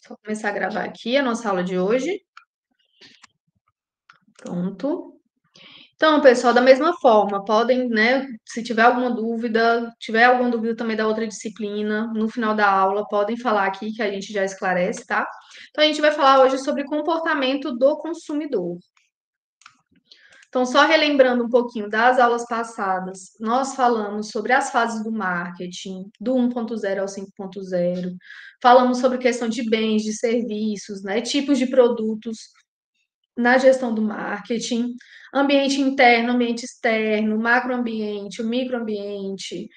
Vou começar a gravar aqui a nossa aula de hoje. Pronto. Então, pessoal, da mesma forma, podem, né, se tiver alguma dúvida também da outra disciplina, no final da aula, podem falar aqui que a gente já esclarece, tá? Então, a gente vai falar hoje sobre comportamento do consumidor. Então, só relembrando um pouquinho das aulas passadas, nós falamos sobre as fases do marketing, do 1.0 ao 5.0, falamos sobre questão de bens, de serviços, né, tipos de produtos na gestão do marketing, ambiente interno, ambiente externo, macroambiente, o microambiente.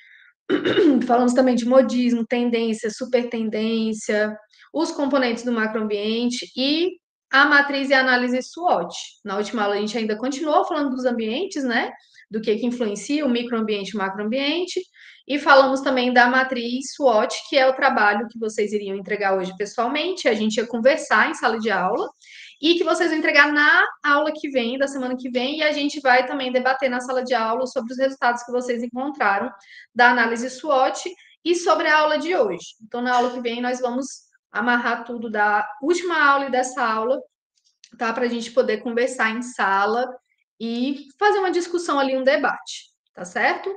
Falamos também de modismo, tendência, supertendência, os componentes do macroambiente e a matriz e a análise SWOT. Na última aula a gente ainda continuou falando dos ambientes, né? Do que influencia o microambiente e o macroambiente. E falamos também da matriz SWOT, que é o trabalho que vocês iriam entregar hoje pessoalmente. A gente ia conversar em sala de aula e que vocês vão entregar na aula que vem, da semana que vem, e a gente vai também debater na sala de aula sobre os resultados que vocês encontraram da análise SWOT e sobre a aula de hoje. Então, na aula que vem, nós vamos amarrar tudo da última aula e dessa aula, tá? Para a gente poder conversar em sala e fazer uma discussão ali, um debate, tá certo?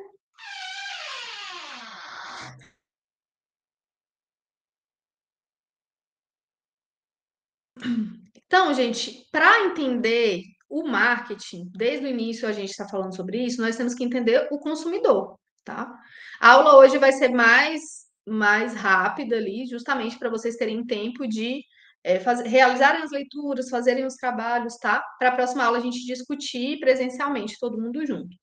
Então, gente, para entender o marketing, desde o início a gente está falando sobre isso, nós temos que entender o consumidor, tá? A aula hoje vai ser mais rápida ali, justamente para vocês terem tempo de realizarem as leituras, fazerem os trabalhos, tá? Para a próxima aula a gente discutir presencialmente, todo mundo junto.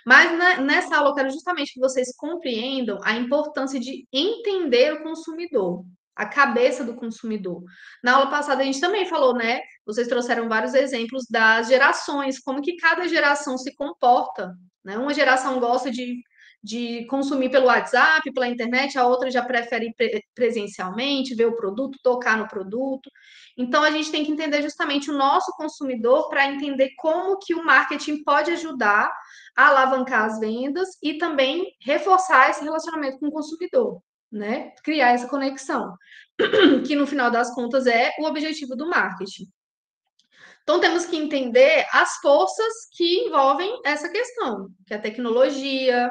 Mas nessa aula eu quero justamente que vocês compreendam a importância de entender o consumidor, a cabeça do consumidor. Na aula passada a gente também falou, né? Vocês trouxeram vários exemplos das gerações, como que cada geração se comporta, né? Uma geração gosta de consumir pelo WhatsApp, pela internet, a outra já prefere presencialmente, ver o produto, tocar no produto. Então a gente tem que entender justamente o nosso consumidor para entender como que o marketing pode ajudar a alavancar as vendas e também reforçar esse relacionamento com o consumidor, né? Criar essa conexão, que no final das contas é o objetivo do marketing. Então temos que entender as forças que envolvem essa questão, que é a tecnologia.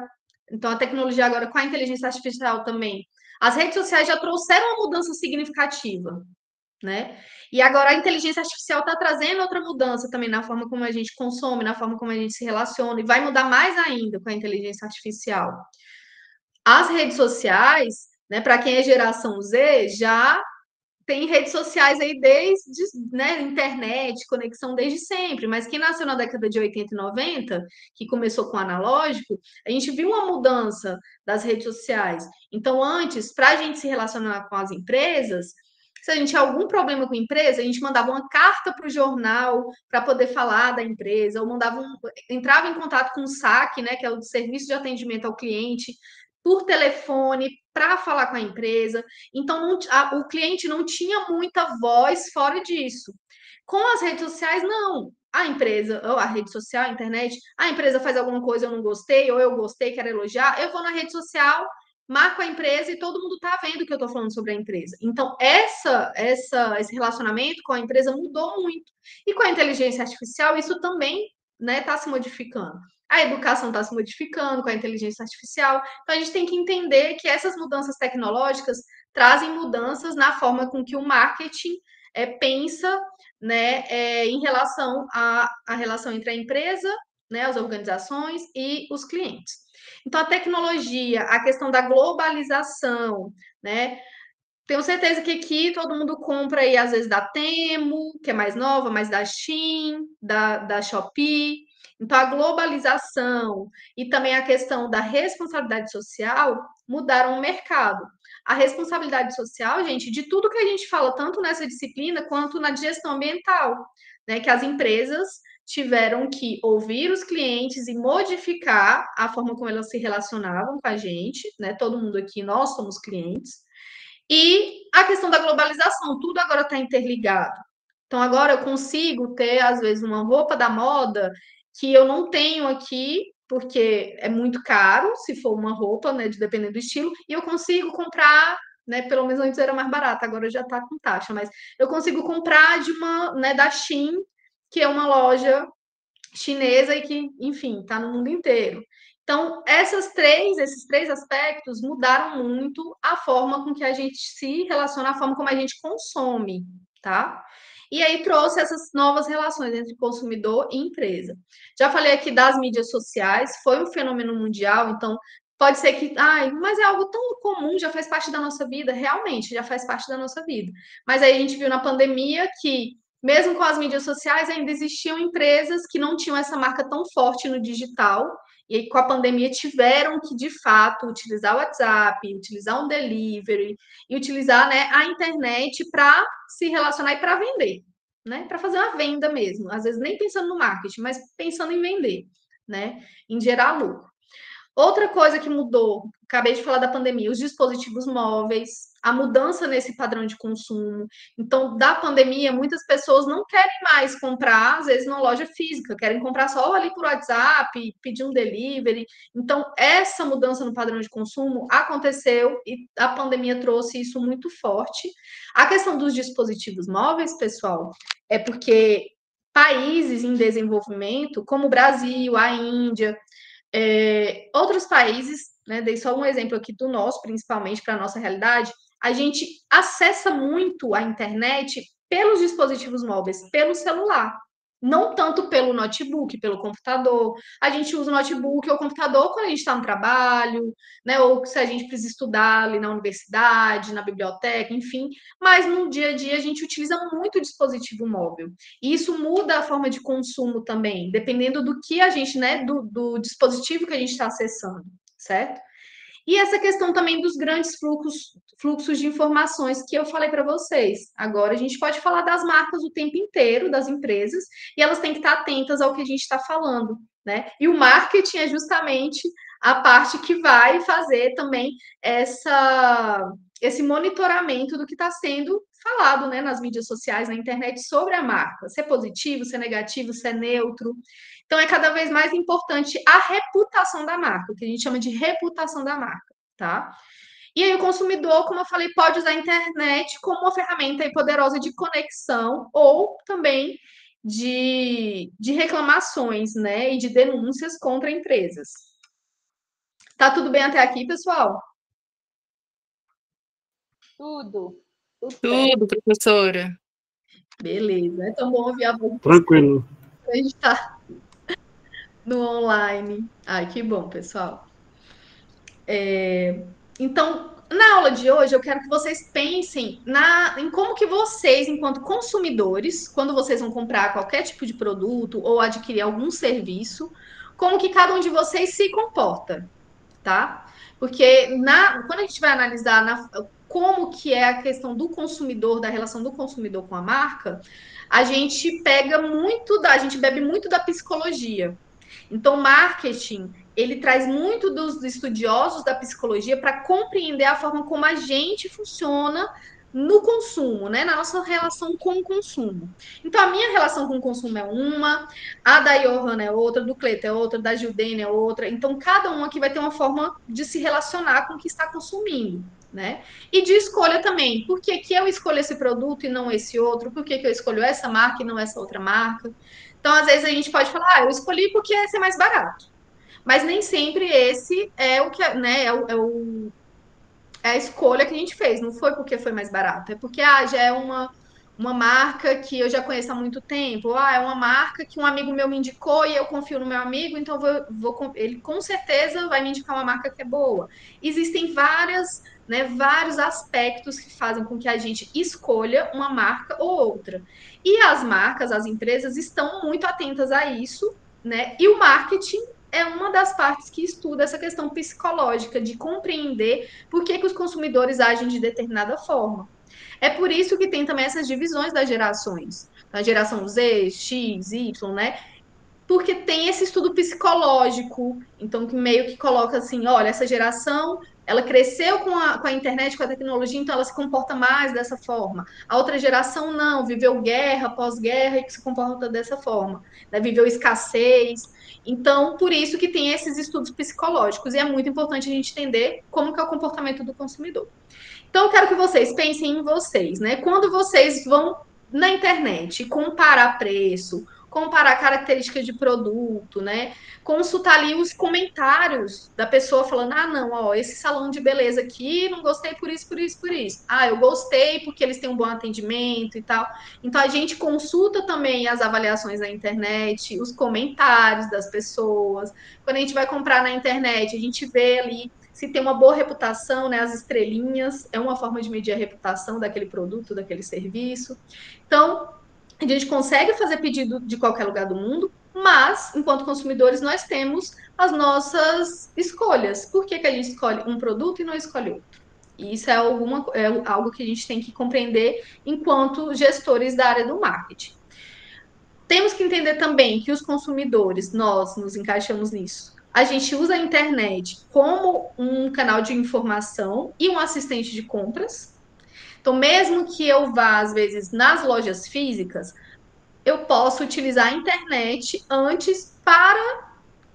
Então a tecnologia agora com a inteligência artificial também. As redes sociais já trouxeram uma mudança significativa, né? E agora a inteligência artificial está trazendo outra mudança também na forma como a gente consome, na forma como a gente se relaciona, e vai mudar mais ainda com a inteligência artificial. As redes sociais, né, para quem é geração Z, já tem redes sociais aí desde, né, internet, conexão desde sempre, mas quem nasceu na década de 80 e 90, que começou com o analógico, a gente viu uma mudança das redes sociais. Então, antes, para a gente se relacionar com as empresas, se a gente tinha algum problema com a empresa, a gente mandava uma carta para o jornal para poder falar da empresa, ou entrava em contato com o SAC, né, que é o Serviço de Atendimento ao Cliente, por telefone para falar com a empresa. Então, o cliente não tinha muita voz fora disso. Com as redes sociais, não. A empresa, ou a rede social, a internet, a empresa faz alguma coisa, eu não gostei, ou eu gostei, quero elogiar, eu vou na rede social, marco a empresa e todo mundo está vendo que eu estou falando sobre a empresa. Então, esse relacionamento com a empresa mudou muito. E com a inteligência artificial, isso também está se modificando. A educação está se modificando com a inteligência artificial. Então, a gente tem que entender que essas mudanças tecnológicas trazem mudanças na forma com que o marketing pensa, né, em relação à relação entre a empresa, né, as organizações e os clientes. Então, a tecnologia, a questão da globalização, né? Tenho certeza que aqui todo mundo compra aí, às vezes, da Temu, que é mais nova, mas da Shein, da Shopee. Então, a globalização e também a questão da responsabilidade social mudaram o mercado. A responsabilidade social, gente, de tudo que a gente fala, tanto nessa disciplina quanto na gestão ambiental, né? Que as empresas tiveram que ouvir os clientes e modificar a forma como elas se relacionavam com a gente, né? Todo mundo aqui, nós somos clientes. E a questão da globalização, tudo agora está interligado. Então, agora eu consigo ter, às vezes, uma roupa da moda que eu não tenho aqui, porque é muito caro, se for uma roupa, né, dependendo do estilo, e eu consigo comprar né? Pelo menos antes era mais barato, agora já está com taxa, mas eu consigo comprar de uma, né, da Shein, que é uma loja chinesa e que, enfim, está no mundo inteiro. Então, esses três aspectos mudaram muito a forma com que a gente se relaciona, a forma como a gente consome, tá? E aí trouxe essas novas relações entre consumidor e empresa. Já falei aqui das mídias sociais, foi um fenômeno mundial, então pode ser que, ai, mas é algo tão comum, já faz parte da nossa vida, realmente, já faz parte da nossa vida. Mas aí a gente viu na pandemia que mesmo com as mídias sociais, ainda existiam empresas que não tinham essa marca tão forte no digital, e aí, com a pandemia, tiveram que, de fato, utilizar o WhatsApp, utilizar um delivery e utilizar, né, a internet para se relacionar e para vender, né? Para fazer uma venda mesmo. Às vezes nem pensando no marketing, mas pensando em vender, né? Em gerar lucro. Outra coisa que mudou, acabei de falar da pandemia, os dispositivos móveis, a mudança nesse padrão de consumo. Então, da pandemia, muitas pessoas não querem mais comprar, às vezes, numa loja física, querem comprar só ali por WhatsApp, pedir um delivery. Então, essa mudança no padrão de consumo aconteceu e a pandemia trouxe isso muito forte. A questão dos dispositivos móveis, pessoal, é porque países em desenvolvimento, como o Brasil, a Índia, outros países, né, dei só um exemplo aqui do nosso, principalmente para a nossa realidade, a gente acessa muito a internet pelos dispositivos móveis, pelo celular. Não tanto pelo notebook, pelo computador. A gente usa o notebook ou o computador quando a gente está no trabalho, né? Ou se a gente precisa estudar ali na universidade, na biblioteca, enfim. Mas no dia a dia a gente utiliza muito o dispositivo móvel. E isso muda a forma de consumo também, dependendo do que a gente, né, do dispositivo que a gente está acessando, certo? E essa questão também dos grandes fluxos de informações que eu falei para vocês. Agora a gente pode falar das marcas o tempo inteiro, das empresas, e elas têm que estar atentas ao que a gente está falando, né? E o marketing é justamente a parte que vai fazer também esse monitoramento do que está sendo falado, né, nas mídias sociais, na internet sobre a marca, se é positivo, se é negativo, se é neutro. Então, é cada vez mais importante a reputação da marca, o que a gente chama de reputação da marca, tá? E aí, o consumidor, como eu falei, pode usar a internet como uma ferramenta poderosa de conexão ou também de reclamações, né? E de denúncias contra empresas. Tá tudo bem até aqui, pessoal? Tudo, tudo certo. Tudo, professora. Beleza. É tão bom ouvir a voz. Tranquilo. A gente tá no online. Ai, que bom, pessoal. Então, na aula de hoje, eu quero que vocês pensem em como que vocês, enquanto consumidores, quando vocês vão comprar qualquer tipo de produto ou adquirir algum serviço, como que cada um de vocês se comporta, tá? Porque quando a gente vai analisar como que é a questão do consumidor, da relação do consumidor com a marca, a gente a gente bebe muito da psicologia. Então, marketing, ele traz muito dos estudiosos da psicologia para compreender a forma como a gente funciona no consumo, né? Na nossa relação com o consumo. Então, a minha relação com o consumo é uma, a da Johanna é outra, do Cleiton é outra, da Gildene é outra. Então, cada um aqui vai ter uma forma de se relacionar com o que está consumindo, né? E de escolha também. Por que, que eu escolho esse produto e não esse outro? Por que, que eu escolho essa marca e não essa outra marca? Então, às vezes, a gente pode falar, eu escolhi porque esse é mais barato. Mas nem sempre esse é o que, né, é a escolha que a gente fez. Não foi porque foi mais barato, é porque já é uma marca que eu já conheço há muito tempo. É uma marca que um amigo meu me indicou e eu confio no meu amigo, então ele com certeza vai me indicar uma marca que é boa. Existem vários aspectos que fazem com que a gente escolha uma marca ou outra. E as marcas, as empresas estão muito atentas a isso, né? E o marketing é uma das partes que estuda essa questão psicológica de compreender por que os consumidores agem de determinada forma. É por isso que tem também essas divisões das gerações. A geração Z, X, Y, né? Porque tem esse estudo psicológico, então que meio que coloca assim, olha, essa geração, ela cresceu com a internet, com a tecnologia, então ela se comporta mais dessa forma. A outra geração não, viveu guerra, pós-guerra e que se comporta dessa forma, né? Viveu escassez. Então, por isso que tem esses estudos psicológicos e é muito importante a gente entender como que é o comportamento do consumidor. Então, eu quero que vocês pensem em vocês, né? Quando vocês vão na internet comparar preço, comparar características de produto, né? Consultar ali os comentários da pessoa falando: ah, não, ó, esse salão de beleza aqui, não gostei por isso, por isso, por isso. Ah, eu gostei porque eles têm um bom atendimento e tal. Então, a gente consulta também as avaliações na internet, os comentários das pessoas. Quando a gente vai comprar na internet, a gente vê ali se tem uma boa reputação, né? As estrelinhas é uma forma de medir a reputação daquele produto, daquele serviço. Então, a gente consegue fazer pedido de qualquer lugar do mundo, mas, enquanto consumidores, nós temos as nossas escolhas. Por que, que a gente escolhe um produto e não escolhe outro? E isso é algo que a gente tem que compreender enquanto gestores da área do marketing. Temos que entender também que os consumidores, nós nos encaixamos nisso. A gente usa a internet como um canal de informação e um assistente de compras. Então, mesmo que eu vá, às vezes, nas lojas físicas, eu posso utilizar a internet antes para,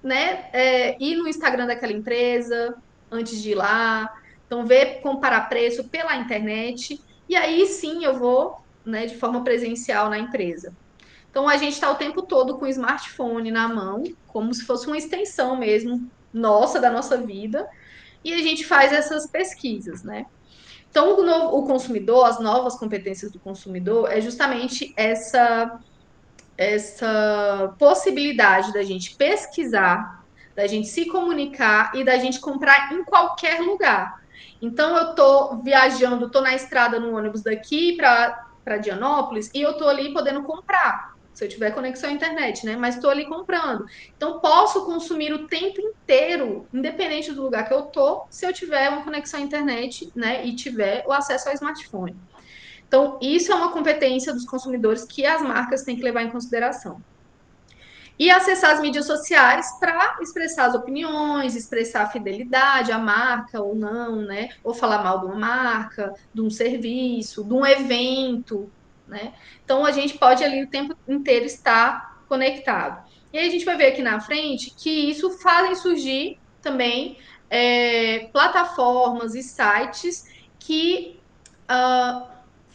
né, ir no Instagram daquela empresa, antes de ir lá. Então, ver, comparar preço pela internet. E aí sim eu vou, né, de forma presencial na empresa. Então a gente está o tempo todo com o smartphone na mão, como se fosse uma extensão mesmo nossa, da nossa vida, e a gente faz essas pesquisas, né? Então o consumidor, as novas competências do consumidor é justamente essa possibilidade da gente pesquisar, da gente se comunicar e da gente comprar em qualquer lugar. Então eu tô viajando, tô na estrada no ônibus daqui para Dianópolis e eu tô ali podendo comprar. Se eu tiver conexão à internet, né? Mas estou ali comprando. Então, posso consumir o tempo inteiro, independente do lugar que eu tô, se eu tiver uma conexão à internet, né? E tiver o acesso ao smartphone. Então, isso é uma competência dos consumidores que as marcas têm que levar em consideração. E acessar as mídias sociais para expressar as opiniões, expressar a fidelidade à marca ou não, né? Ou falar mal de uma marca, de um serviço, de um evento, né? Então a gente pode ali o tempo inteiro estar conectado. E aí a gente vai ver aqui na frente que isso fazem surgir também plataformas e sites que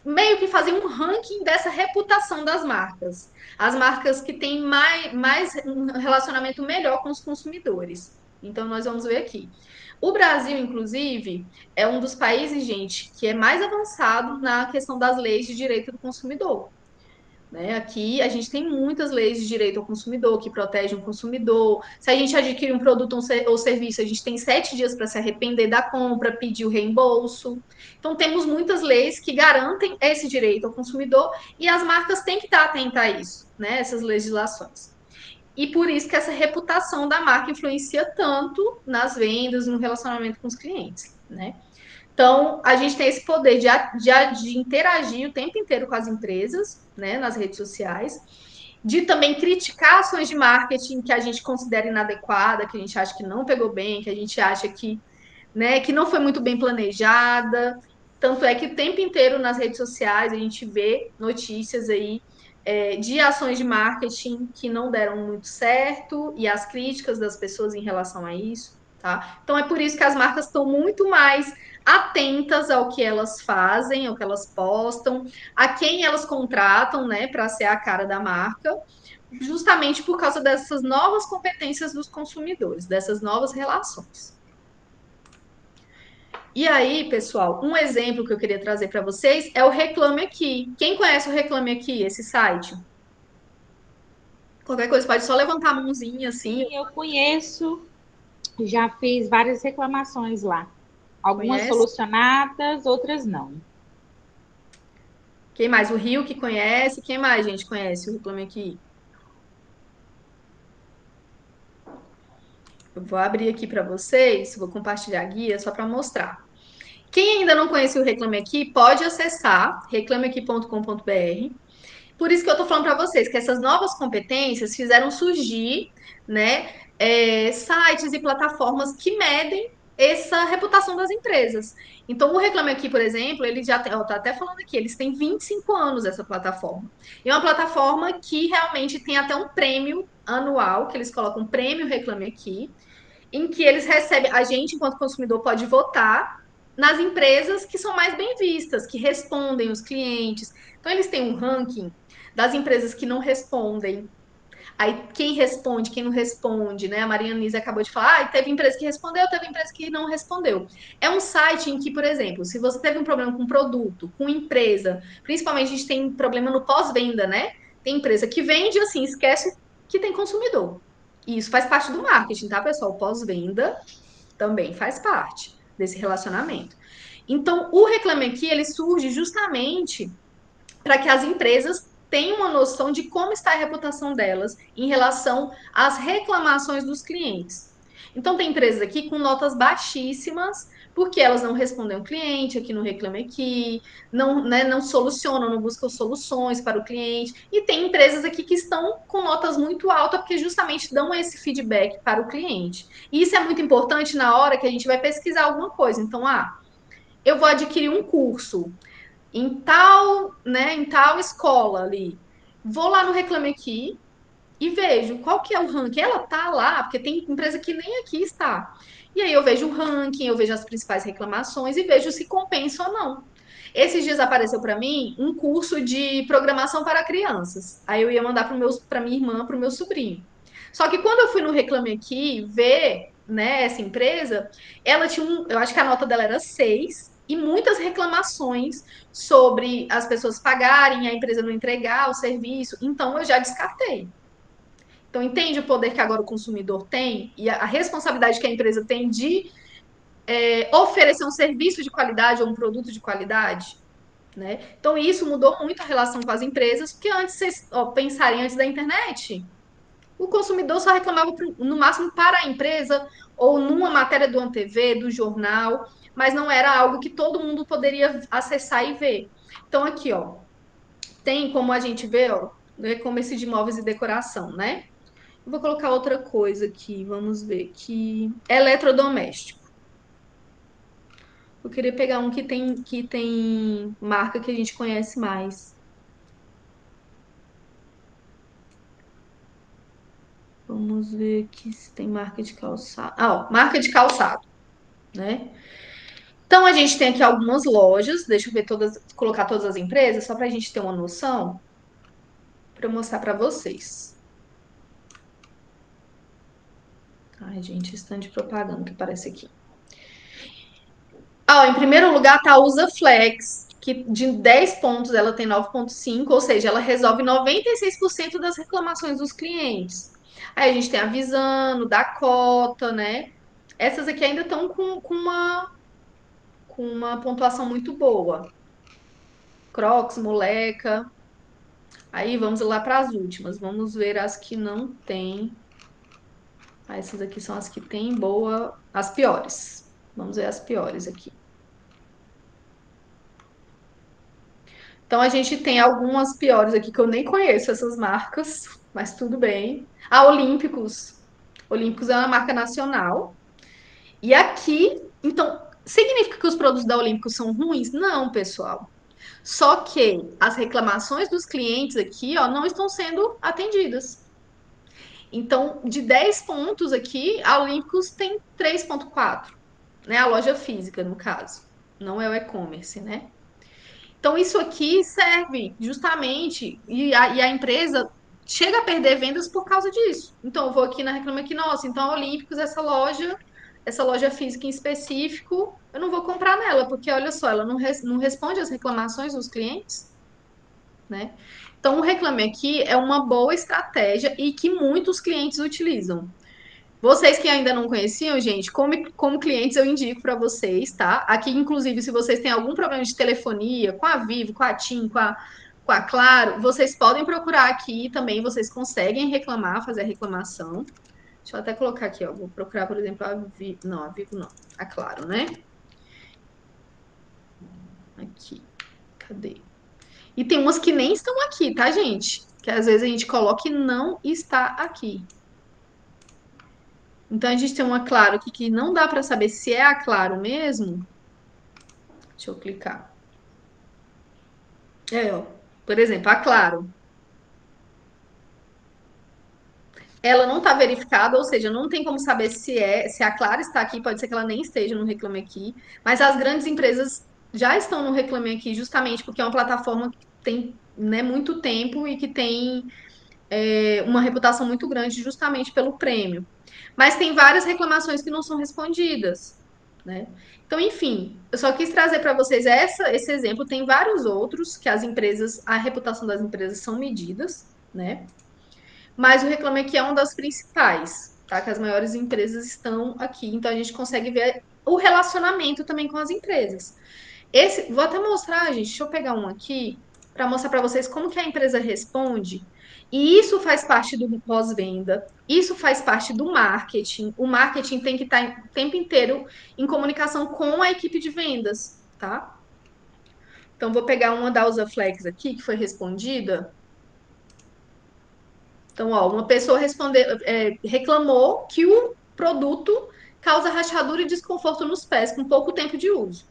meio que fazer um ranking dessa reputação das marcas. As marcas que têm mais um relacionamento melhor com os consumidores. Então, nós vamos ver aqui. O Brasil, inclusive, é um dos países, gente, que é mais avançado na questão das leis de direito do consumidor. Né? Aqui a gente tem muitas leis de direito ao consumidor que protegem o consumidor. Se a gente adquire um produto ou serviço, a gente tem 7 dias para se arrepender da compra, pedir o reembolso. Então, temos muitas leis que garantem esse direito ao consumidor e as marcas têm que estar atentas a isso, né? Essas legislações. E por isso que essa reputação da marca influencia tanto nas vendas, no relacionamento com os clientes, né? Então, a gente tem esse poder de interagir o tempo inteiro com as empresas, né, nas redes sociais, de também criticar ações de marketing que a gente considera inadequada, que a gente acha que não pegou bem, que a gente acha que, né, que não foi muito bem planejada. Tanto é que o tempo inteiro nas redes sociais a gente vê notícias aí de ações de marketing que não deram muito certo e as críticas das pessoas em relação a isso, tá? Então é por isso que as marcas estão muito mais atentas ao que elas fazem, ao que elas postam, a quem elas contratam, né, para ser a cara da marca, justamente por causa dessas novas competências dos consumidores, dessas novas relações. E aí, pessoal, um exemplo que eu queria trazer para vocês é o Reclame Aqui. Quem conhece o Reclame Aqui, esse site? Qualquer coisa, pode só levantar a mãozinha assim. Sim, eu conheço, já fiz várias reclamações lá. Algumas Conhece? solucionadas, outras não. Quem mais? O Rio que conhece? Quem mais, gente, conhece o Reclame Aqui? Eu vou abrir aqui para vocês, vou compartilhar a guia só para mostrar. Quem ainda não conhece o Reclame Aqui, pode acessar reclameaqui.com.br. Por isso que eu estou falando para vocês que essas novas competências fizeram surgir, né, sites e plataformas que medem essa reputação das empresas. Então, o Reclame Aqui, por exemplo, ele já tem, eu tô até falando aqui, eles têm 25 anos essa plataforma. E é uma plataforma que realmente tem até um prêmio anual, que eles colocam prêmio Reclame Aqui, em que eles recebem, a gente, enquanto consumidor, pode votar, nas empresas que são mais bem vistas, que respondem os clientes. Então, eles têm um ranking das empresas que não respondem. Aí, quem responde, quem não responde, né? A Maria Nise acabou de falar, ah, teve empresa que respondeu, teve empresa que não respondeu. É um site em que, por exemplo, se você teve um problema com produto, com empresa, principalmente a gente tem problema no pós-venda, né? Tem empresa que vende, assim, esquece que tem consumidor. E isso faz parte do marketing, tá, pessoal? Pós-venda também faz parte desse relacionamento. Então, o Reclame Aqui, ele surge justamente para que as empresas tenham uma noção de como está a reputação delas em relação às reclamações dos clientes. Então, tem empresas aqui com notas baixíssimas, porque elas não respondem ao cliente, aqui no Reclame Aqui, não, né, não solucionam, não buscam soluções para o cliente. E tem empresas aqui que estão com notas muito altas, porque justamente dão esse feedback para o cliente. E isso é muito importante na hora que a gente vai pesquisar alguma coisa. Então, eu vou adquirir um curso em tal escola ali. Vou lá no Reclame Aqui e vejo qual que é o ranking. Ela tá lá, porque tem empresa que nem aqui está. E aí eu vejo o ranking, eu vejo as principais reclamações e vejo se compensa ou não. Esses dias apareceu para mim um curso de programação para crianças. Aí eu ia mandar para minha irmã, para o meu sobrinho. Só que quando eu fui no Reclame Aqui ver, né, essa empresa, ela tinha eu acho que a nota dela era 6 e muitas reclamações sobre as pessoas pagarem, a empresa não entregar o serviço. Então eu já descartei. Então, entende o poder que agora o consumidor tem e a responsabilidade que a empresa tem de oferecer um serviço de qualidade ou um produto de qualidade? Né? Então, isso mudou muito a relação com as empresas, porque antes, vocês pensarem antes da internet, o consumidor só reclamava no máximo para a empresa ou numa matéria do ANTV, do jornal, mas não era algo que todo mundo poderia acessar e ver. Então, aqui, ó, tem como a gente vê, ó, e-commerce de móveis e decoração, né? Eu vou colocar outra coisa aqui, vamos ver que eletrodoméstico. Eu queria pegar um que tem marca que a gente conhece mais. Vamos ver aqui se tem marca de calçado. Ah, ó, marca de calçado, né? Então a gente tem aqui algumas lojas, deixa eu ver todas, colocar todas as empresas, só para a gente ter uma noção, para mostrar para vocês. Ai, gente, stand de propaganda que aparece aqui. Ah, ó, em primeiro lugar tá a Usaflex, que de 10 pontos ela tem 9,5, ou seja, ela resolve 96% das reclamações dos clientes. Aí a gente tem a Visano, Dakota, né? Essas aqui ainda estão com uma pontuação muito boa. Crocs, Moleca. Aí vamos lá para as últimas. Vamos ver as que não tem. Ah, essas aqui são as que têm boa, as piores. Vamos ver as piores aqui. Então a gente tem algumas piores aqui que eu nem conheço essas marcas, mas tudo bem. A Olímpicos. Olímpicos é uma marca nacional. E aqui, então, significa que os produtos da Olímpicos são ruins? Não, pessoal. Só que as reclamações dos clientes aqui, ó, não estão sendo atendidas. Então, de 10 pontos aqui, a Olímpicos tem 3,4, né? A loja física, no caso. Não é o e-commerce, né? Então, isso aqui serve justamente, e a empresa chega a perder vendas por causa disso. Então, eu vou aqui na Reclame Aqui, nossa, então a Olímpicos, essa loja física em específico, eu não vou comprar nela, porque olha só, ela não responde às reclamações dos clientes, né? Então, o Reclame Aqui é uma boa estratégia e que muitos clientes utilizam. Vocês que ainda não conheciam, gente, como clientes eu indico para vocês, tá? Aqui, inclusive, se vocês têm algum problema de telefonia com a Vivo, com a TIM, com a Claro, vocês podem procurar aqui também, vocês conseguem reclamar, fazer a reclamação. Deixa eu até colocar aqui, ó. Vou procurar, por exemplo, a Vivo. Não, a Vivo não. A Claro, né? Aqui. Cadê? E tem umas que nem estão aqui, tá, gente? Que às vezes a gente coloca e não está aqui. Então a gente tem uma Claro aqui que não dá para saber se é a Claro mesmo. Deixa eu clicar. Ó. Por exemplo, a Claro. ela não está verificada, ou seja, não tem como saber se a Clara está aqui, pode ser que ela nem esteja no Reclame Aqui, mas as grandes empresas já estão no Reclame Aqui justamente porque é uma plataforma que tem, né, muito tempo e que tem uma reputação muito grande justamente pelo prêmio. Mas tem várias reclamações que não são respondidas, né? Então, enfim, eu só quis trazer para vocês esse exemplo. Tem vários outros que as empresas, a reputação das empresas são medidas, né? Mas o Reclame Aqui é uma das principais, tá? Que as maiores empresas estão aqui. Então, a gente consegue ver o relacionamento também com as empresas. Vou até mostrar, gente. Deixa eu pegar um aqui para mostrar para vocês como que a empresa responde. E isso faz parte do pós-venda, isso faz parte do marketing. O marketing tem que estar o tempo inteiro em comunicação com a equipe de vendas, tá? Então, vou pegar uma da Usaflex aqui, que foi respondida. Então, ó, uma pessoa reclamou que o produto causa rachadura e desconforto nos pés com pouco tempo de uso,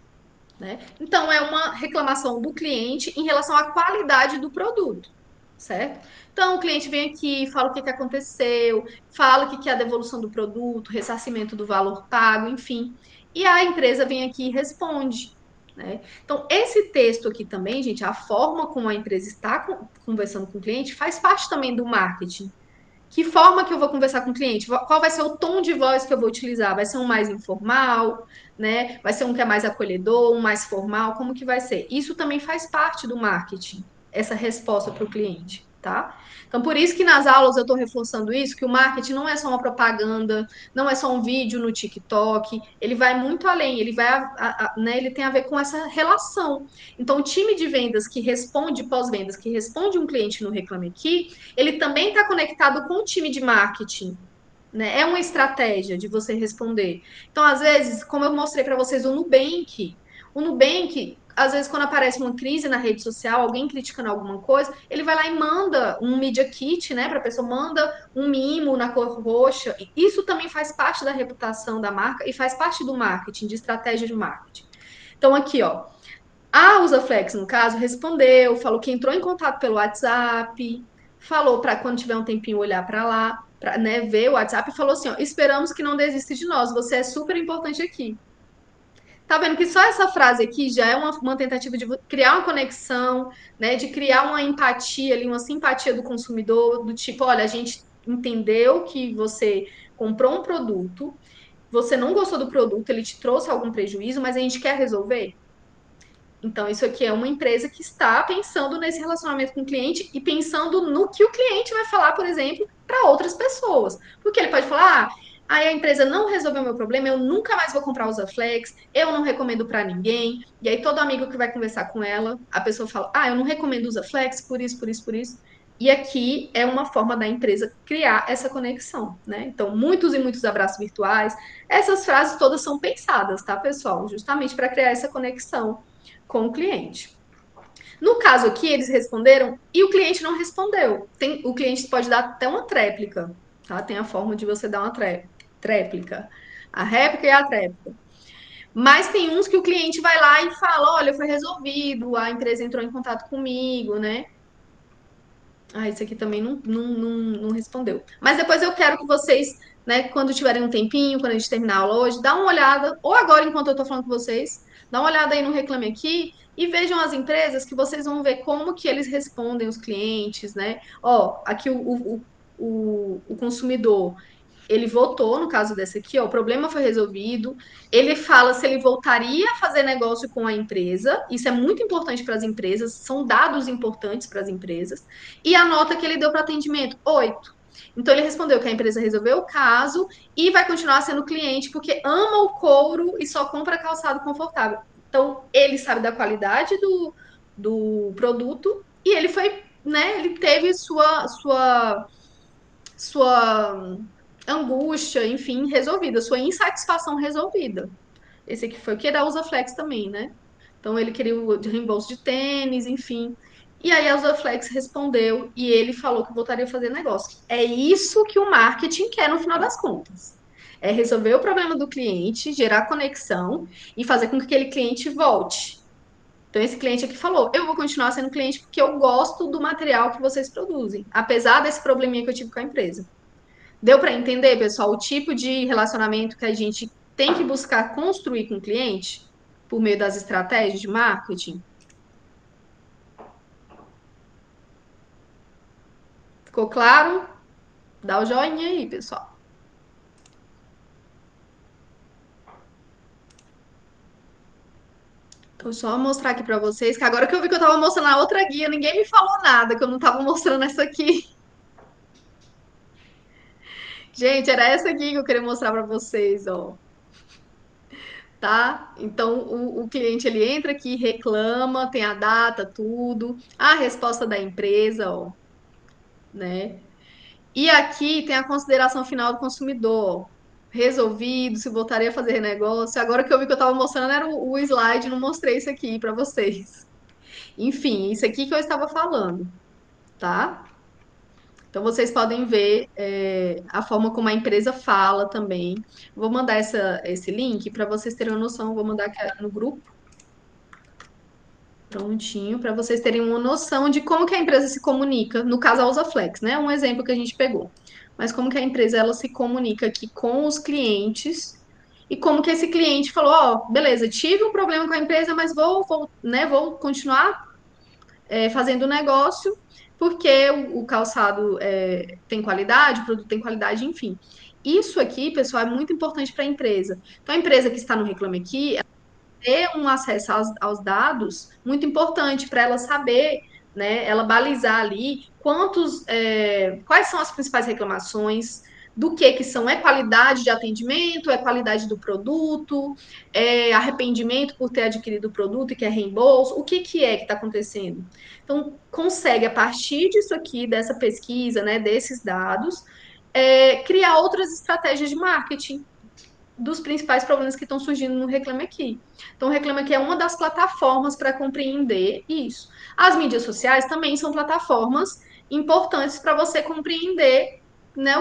né? Então, é uma reclamação do cliente em relação à qualidade do produto, certo? Então, o cliente vem aqui, fala o que aconteceu, fala que é a devolução do produto, ressarcimento do valor pago, enfim. E a empresa vem aqui e responde, né? Então, esse texto aqui também, gente, a forma como a empresa está conversando com o cliente faz parte também do marketing. Que forma que eu vou conversar com o cliente? Qual vai ser o tom de voz que eu vou utilizar? Vai ser um mais informal, né? Vai ser um que é mais acolhedor, um mais formal? Como que vai ser? Isso também faz parte do marketing, essa resposta para o cliente, tá? Então, por isso que nas aulas eu estou reforçando isso, que o marketing não é só uma propaganda, não é só um vídeo no TikTok, ele vai muito além, ele vai, né, ele tem a ver com essa relação. Então, o time de vendas que responde pós-vendas, que responde um cliente no Reclame Aqui, ele também está conectado com o time de marketing, né? É uma estratégia de você responder. Então, às vezes, como eu mostrei para vocês, o Nubank, às vezes, quando aparece uma crise na rede social, alguém criticando alguma coisa, ele vai lá e manda um media kit, né, para a pessoa, manda um mimo na cor roxa. Isso também faz parte da reputação da marca e faz parte do marketing, de estratégia de marketing. Então, aqui, ó, a Usaflex, no caso, respondeu, falou que entrou em contato pelo WhatsApp, falou para quando tiver um tempinho olhar para lá, para, né, ver o WhatsApp e falou assim, ó, esperamos que não desista de nós, você é super importante aqui. Tá vendo que só essa frase aqui já é uma tentativa de criar uma conexão, né, de criar uma empatia ali, uma simpatia do consumidor, do tipo, olha, a gente entendeu que você comprou um produto, você não gostou do produto, ele te trouxe algum prejuízo, mas a gente quer resolver. Então, isso aqui é uma empresa que está pensando nesse relacionamento com o cliente e pensando no que o cliente vai falar, por exemplo, para outras pessoas. Porque ele pode falar, aí a empresa não resolveu o meu problema, eu nunca mais vou comprar Usaflex, eu não recomendo para ninguém. E aí todo amigo que vai conversar com ela, a pessoa fala, eu não recomendo Usaflex por isso, por isso, por isso. E aqui é uma forma da empresa criar essa conexão, né? Então, muitos e muitos abraços virtuais. Essas frases todas são pensadas, tá, pessoal? Justamente para criar essa conexão com o cliente. No caso aqui, eles responderam e o cliente não respondeu. O cliente pode dar até uma tréplica, tá? Tem a forma de você dar uma tréplica. A réplica e a tréplica. Mas tem uns que o cliente vai lá e fala: olha, foi resolvido, a empresa entrou em contato comigo, né? Esse aqui também não respondeu. Mas depois eu quero que vocês, né, quando tiverem um tempinho, quando a gente terminar a aula hoje, dá uma olhada, ou agora enquanto eu tô falando com vocês, dá uma olhada aí no Reclame Aqui e vejam as empresas que vocês vão ver como que eles respondem os clientes, né? Ó, aqui o consumidor ele votou, no caso desse aqui, ó, o problema foi resolvido. Ele fala se ele voltaria a fazer negócio com a empresa. Isso é muito importante para as empresas, são dados importantes para as empresas. E a nota que ele deu para atendimento, 8. Então ele respondeu que a empresa resolveu o caso e vai continuar sendo cliente porque ama o couro e só compra calçado confortável. Então ele sabe da qualidade do produto e ele foi, né? Ele teve sua angústia, enfim, resolvida, sua insatisfação resolvida. Esse aqui foi o que da Usaflex também, né? Então ele queria o reembolso de tênis, enfim. E aí a Usaflex respondeu e ele falou que voltaria a fazer negócio. É isso que o marketing quer no final das contas. É resolver o problema do cliente, gerar conexão e fazer com que aquele cliente volte. Então, esse cliente aqui falou: eu vou continuar sendo cliente porque eu gosto do material que vocês produzem, apesar desse probleminha que eu tive com a empresa. Deu para entender, pessoal, o tipo de relacionamento que a gente tem que buscar construir com o cliente por meio das estratégias de marketing? Ficou claro? Dá o joinha aí, pessoal. Então, só mostrar aqui para vocês, que agora que eu vi que eu estava mostrando a outra guia, ninguém me falou nada, que eu não estava mostrando essa aqui. Gente, era essa aqui que eu queria mostrar para vocês, ó. Tá? Então, o cliente ele entra aqui, reclama, tem a data, tudo, a resposta da empresa, ó, né? E aqui tem a consideração final do consumidor, ó. Resolvido, se voltaria a fazer negócio. Agora que eu vi que eu estava mostrando era o slide, não mostrei isso aqui para vocês. Enfim, isso aqui que eu estava falando, tá? Então vocês podem ver a forma como a empresa fala também. Vou mandar esse link para vocês terem uma noção. Vou mandar aqui no grupo. Prontinho, para vocês terem uma noção de como que a empresa se comunica, no caso a Usaflex, né? Um exemplo que a gente pegou. Mas como que a empresa ela se comunica aqui com os clientes e como que esse cliente falou, ó, beleza, tive um problema com a empresa, mas vou continuar fazendo negócio porque o calçado tem qualidade, o produto tem qualidade, enfim. Isso aqui, pessoal, é muito importante para a empresa. Então, a empresa que está no Reclame Aqui, ter um acesso aos dados muito importante para ela saber, né, ela balizar ali quais são as principais reclamações, do que são, é qualidade de atendimento, é qualidade do produto, é arrependimento por ter adquirido o produto e que é reembolso, o que é que está acontecendo? Então, consegue, a partir disso aqui, dessa pesquisa, né, desses dados, criar outras estratégias de marketing dos principais problemas que estão surgindo no Reclame Aqui. Então, o Reclame Aqui é uma das plataformas para compreender isso. As mídias sociais também são plataformas importantes para você compreender, né,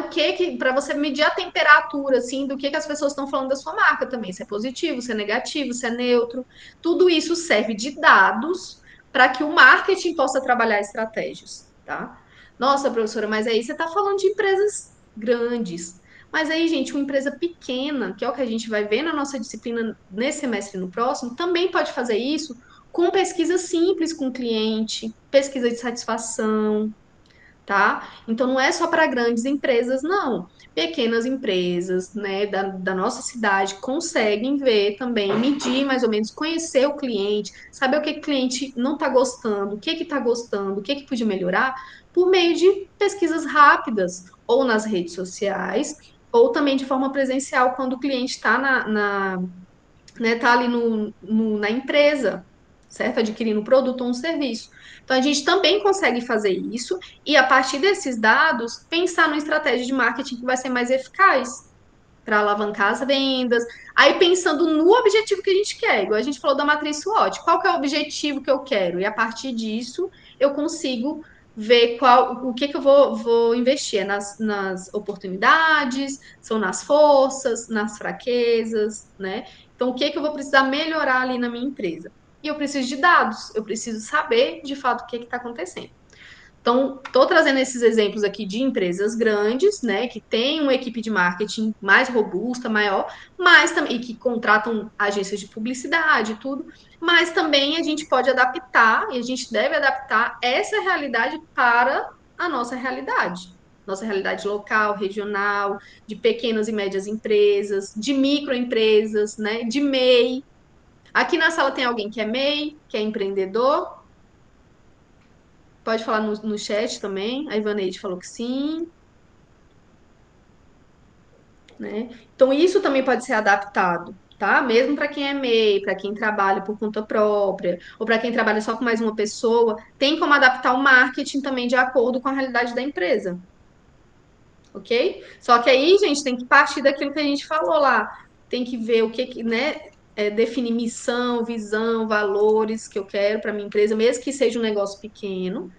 para você medir a temperatura assim do que as pessoas estão falando da sua marca também, se é positivo, se é negativo, se é neutro. Tudo isso serve de dados para que o marketing possa trabalhar estratégias, tá? Nossa, professora, mas aí você está falando de empresas grandes. Mas aí, gente, uma empresa pequena, que é o que a gente vai ver na nossa disciplina nesse semestre e no próximo, também pode fazer isso com pesquisa simples com o cliente, pesquisa de satisfação, tá? Então não é só para grandes empresas, não. Pequenas empresas, né, da nossa cidade conseguem ver também, medir mais ou menos, conhecer o cliente, saber o que o cliente não está gostando, o que está gostando, o que podia melhorar, por meio de pesquisas rápidas, ou nas redes sociais, ou também de forma presencial, quando o cliente está né, tá ali na empresa, certo? Adquirindo um produto ou um serviço. Então, a gente também consegue fazer isso e, a partir desses dados, pensar numa estratégia de marketing que vai ser mais eficaz para alavancar as vendas. Aí, pensando no objetivo que a gente quer, igual a gente falou da matriz SWOT, qual que é o objetivo que eu quero? E, a partir disso, eu consigo ver o que eu vou investir nas oportunidades, são nas forças, nas fraquezas, né? Então, o que eu vou precisar melhorar ali na minha empresa? E eu preciso de dados, eu preciso saber de fato o que está acontecendo. Então, estou trazendo esses exemplos aqui de empresas grandes, né, que têm uma equipe de marketing mais robusta, maior, mas também e que contratam agências de publicidade e tudo, mas também a gente pode adaptar e a gente deve adaptar essa realidade para a nossa realidade local, regional, de pequenas e médias empresas, de microempresas, né, de MEI. Aqui na sala tem alguém que é MEI, que é empreendedor? Pode falar no chat também. A Ivaneide falou que sim, né? Então, isso também pode ser adaptado, tá? Mesmo para quem é MEI, para quem trabalha por conta própria, ou para quem trabalha só com mais uma pessoa, tem como adaptar o marketing também de acordo com a realidade da empresa, ok? Só que aí, gente, tem que partir daquilo que a gente falou lá. Tem que ver né? Definir missão, visão, valores que eu quero para minha empresa, mesmo que seja um negócio pequeno,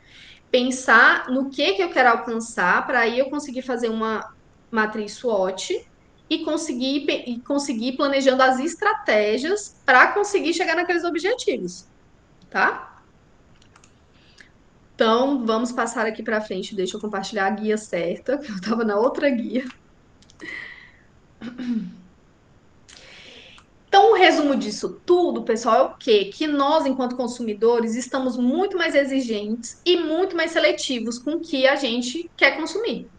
pensar no que eu quero alcançar, para aí eu conseguir fazer uma matriz SWOT e conseguir planejando as estratégias para conseguir chegar naqueles objetivos, tá? Então, vamos passar aqui para frente. Deixa eu compartilhar a guia certa, que eu estava na outra guia. Então, o resumo disso tudo, pessoal, é o quê? Que nós, enquanto consumidores, estamos muito mais exigentes e muito mais seletivos com o que a gente quer consumir.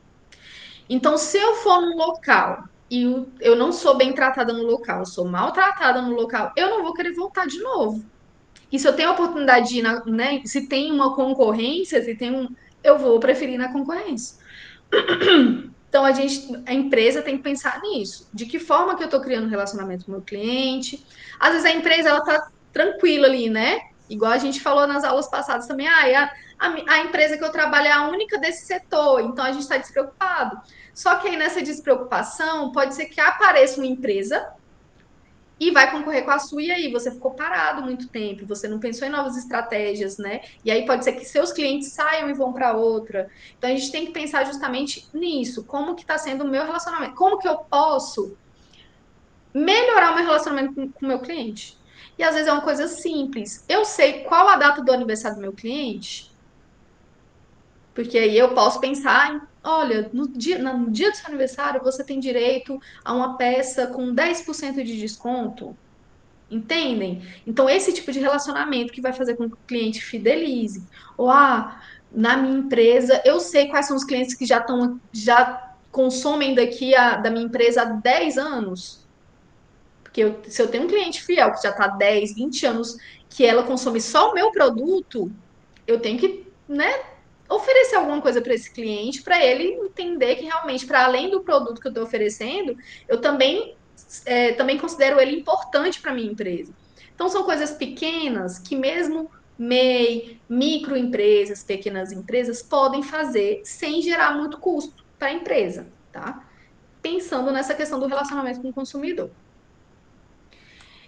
Então, se eu for num local e eu não sou bem tratada no local, eu sou maltratada no local, eu não vou querer voltar de novo. E se eu tenho a oportunidade de ir né, se tem uma concorrência, se tem eu vou preferir na concorrência. Então a empresa tem que pensar nisso. De que forma que eu estou criando um relacionamento com o meu cliente? Às vezes a empresa ela tá tranquila ali, né? Igual a gente falou nas aulas passadas também, a empresa que eu trabalho é a única desse setor, então a gente está despreocupado. Só que aí nessa despreocupação pode ser que apareça uma empresa e vai concorrer com a sua, e aí você ficou parado muito tempo, você não pensou em novas estratégias, né? E aí pode ser que seus clientes saiam e vão para outra. Então a gente tem que pensar justamente nisso, como que está sendo o meu relacionamento, como que eu posso melhorar o meu relacionamento com o meu cliente. E às vezes é uma coisa simples. Eu sei qual a data do aniversário do meu cliente, porque aí eu posso pensar em, olha, no dia do seu aniversário você tem direito a uma peça com 10% de desconto. Entendem? Então, esse tipo de relacionamento que vai fazer com que o cliente fidelize. Ou, na minha empresa, eu sei quais são os clientes que já consomem da minha empresa há 10 anos. Porque se eu tenho um cliente fiel que já está há 10, 20 anos, que ela consome só o meu produto, eu tenho que, né, oferecer alguma coisa para esse cliente, para ele entender que realmente, para além do produto que eu estou oferecendo, eu também considero ele importante para minha empresa. Então, são coisas pequenas que mesmo MEI, microempresas, pequenas empresas podem fazer sem gerar muito custo para a empresa, tá? Pensando nessa questão do relacionamento com o consumidor.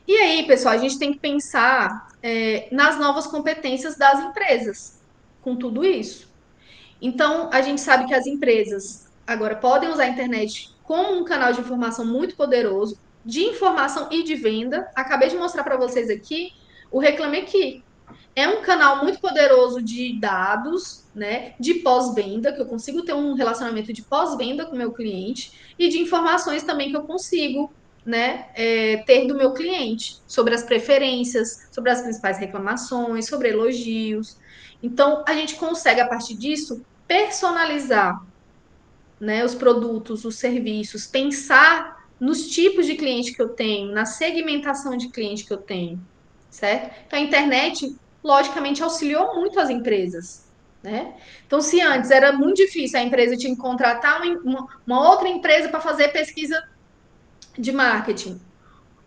E aí, pessoal, a gente tem que pensar nas novas competências das empresas com tudo isso. Então, a gente sabe que as empresas agora podem usar a internet como um canal de informação muito poderoso, de informação e de venda. Acabei de mostrar para vocês aqui o Reclame Aqui. É um canal muito poderoso de dados, né, de pós-venda, que eu consigo ter um relacionamento de pós-venda com o meu cliente, e de informações também que eu consigo, né, ter do meu cliente sobre as preferências, sobre as principais reclamações, sobre elogios. Então, a gente consegue, a partir disso, personalizar, né, os produtos, os serviços, pensar nos tipos de cliente que eu tenho, na segmentação de cliente que eu tenho, certo? Então, a internet, logicamente, auxiliou muito as empresas, né? Então, se antes era muito difícil a empresa tinha que contratar uma outra empresa para fazer pesquisa de marketing,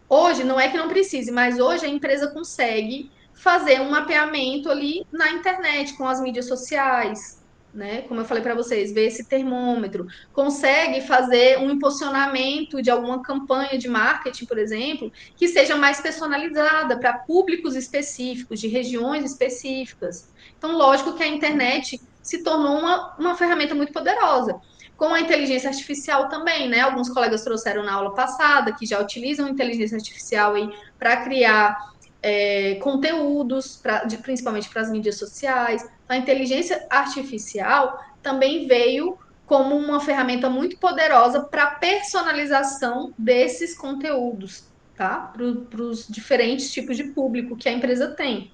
hoje não é que não precise, mas hoje a empresa consegue fazer um mapeamento ali na internet com as mídias sociais, né? Como eu falei para vocês, ver esse termômetro, consegue fazer um impulsionamento de alguma campanha de marketing, por exemplo, que seja mais personalizada para públicos específicos, de regiões específicas. Então, lógico que a internet se tornou uma ferramenta muito poderosa. Com a inteligência artificial também, né? Alguns colegas trouxeram na aula passada que já utilizam inteligência artificial para criar conteúdos, principalmente para as mídias sociais. A inteligência artificial também veio como uma ferramenta muito poderosa para a personalização desses conteúdos, tá? Para os diferentes tipos de público que a empresa tem.